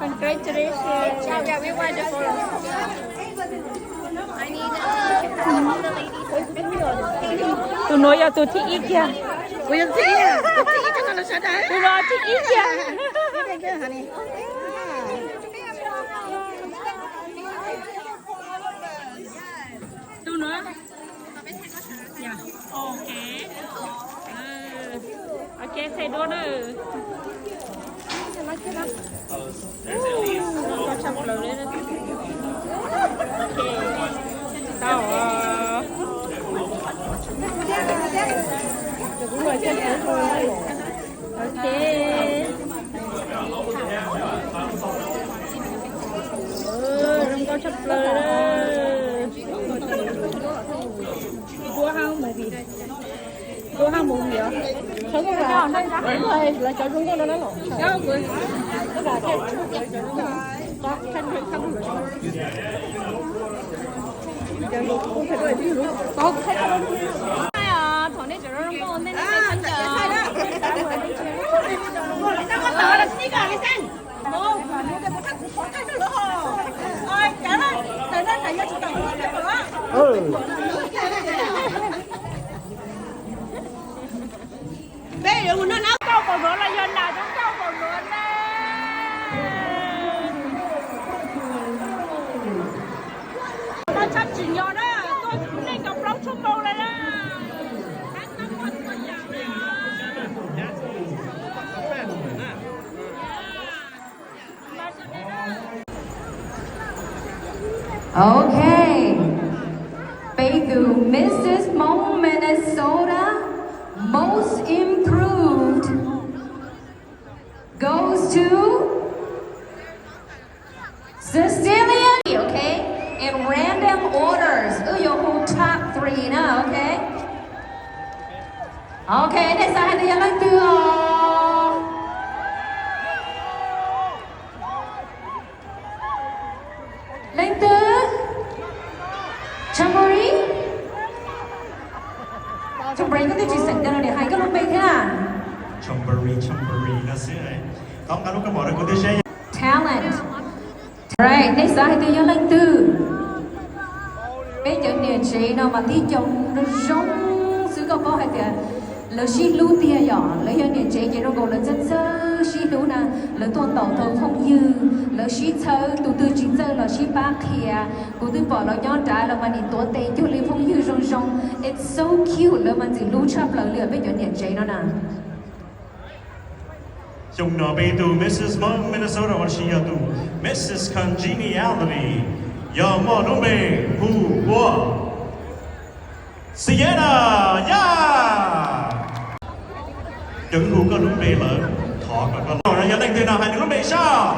Congratulations. Yeah, we want the photos. I need Tụi nói giờ tụi chị ít kìa. Ủa chị à? Chị cho nó là sao đấy? Tụi nói chị ít kìa. Tụi nói. Yeah. Okay. Okay, say đua nữa. Có chọc lầu lên. Okay. Tao cũng ngồi trên thế thôi. Ok. Không có chọc lầu đâu. Đua hang mù gì? Đua hang mù gì ạ? Cháu không vào đây ra. Rồi là cháu chúng con nó nói lộn. Cháu rồi. Nó là cái đó chân hơi không rồi. Không phải đuổi đi luôn. Có thấy không? Ai à, thằng này chỉ nó không có nên nó chân chờ. Sao con tớ là xí cả cái xanh? Không, còn những cái một thằng cũng có cái nữa hò. Ôi, kéo lên, tới đây phải cho chị tổng luôn cái đó. Bây giờ nó nấu Câu còn nữa là dân nào trong câu còn nữa nè. Nó chắc chỉ nhỏ đó, tôi cũng nên gặp lắm chung câu này đó. Okay. Pay to Mrs. Mong, Minnesota. Most improved goes to Cecilia. Okay. In random orders. Your whole top 3 now. Okay. Okay. Next, I have the yellow duo. Lên từ Chamboree. Chamboree có tiêu chí sẵn ra để hai cái lúc bên thế à? Chamboree nó sẽ có cái lúc cái mọi người có thể say. Talent. Right, next I tiêu lên từ. Bây giờ nè chị nào mà thi chồng nó giống sự có bao hay kìa. Lỡ xí lưu tia nhỏ, lỡ giờ nè chị nó gọi là chân sơ xí lưu nè, lỡ tuần tàu thầu không dư, lỡ xí thơ tụ tư chính giờ lỡ xí ba kia, cụ tư bỏ lỡ nhon trái lỡ mà nhìn tổ tê chú lưu không dư rong rong, it's so cute lỡ mà chỉ lưu chắp lỡ lửa bây giờ nè chị nó nè. Chúng nó bay từ Mrs. Mong, Minnesota, và chị từ Mrs. Congeniality. Giờ mò nó bề hù của Sienna, yeah. Đừng hù có lúc bề lớn, thọ có lỗi là giờ đánh từ nào hay lúc bề sao?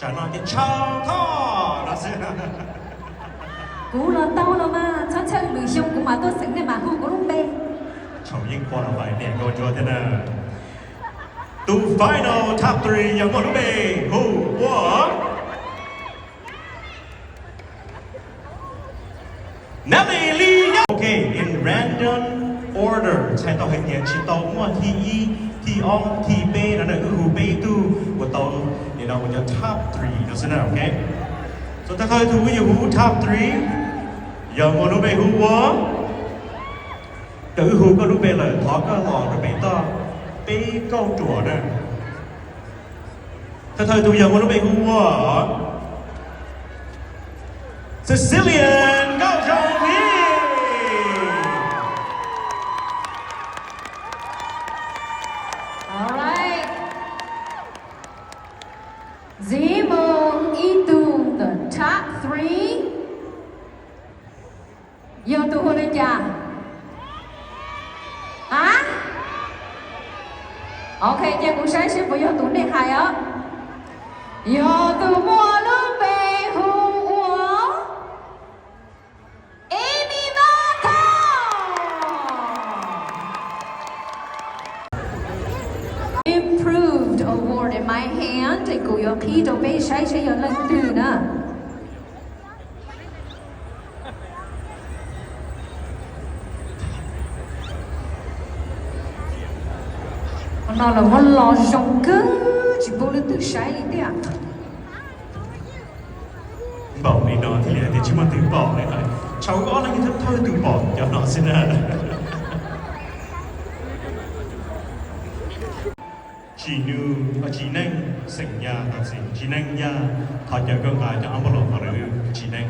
Chả nói cái chào thọ, đó sẽ. Cú là tao là mà, cháu chơi lười xong cũng mà tôi sẵn này mà hù có lúc bê. Cháu yên qua là phải nè, ngồi cho thế nào. To final top 3 giờ mò nó bề hù của Nelly Lee. Okay, in random order. ใช้ต่อให้เนี่ยชิโตมั่วที่อีที่อองที่เป้นั่นแหละคือหูเป้ตู้ว่าโตเนี่ยเราจะ top 3 doesn't it? Okay. Chúng ta khơi thú yêu hú top 3 giờ một nụ bê hú quá tự hú có nụ bê lời thó có lò nó bê to bê câu chùa đó ta thời tụ giờ một nụ bê hú quá Sicilian Go Joe Me Alright. Zemo into the top 3. Yo tu hôn đây chà. Hả? Ok, cha cũng sáng sẽ phải yo tu này hay á. Yo tu mua lúc bề hù ủa. Amy Marco. Improved award in my hand thì cô yo khi đâu bé sai sẽ yo lần từ nữa. Nó là một lò rồng cơ chỉ bố lên từ sai đi đấy à. Bỏ đi nó thì là chỉ mà từ bỏ này thôi cháu có là như thế thôi từ bỏ cho nó xin ra chỉ nu và chỉ nên sinh nhà học sinh chỉ nên nhà họ cho con gái cho ông bảo lộ họ được chỉ nên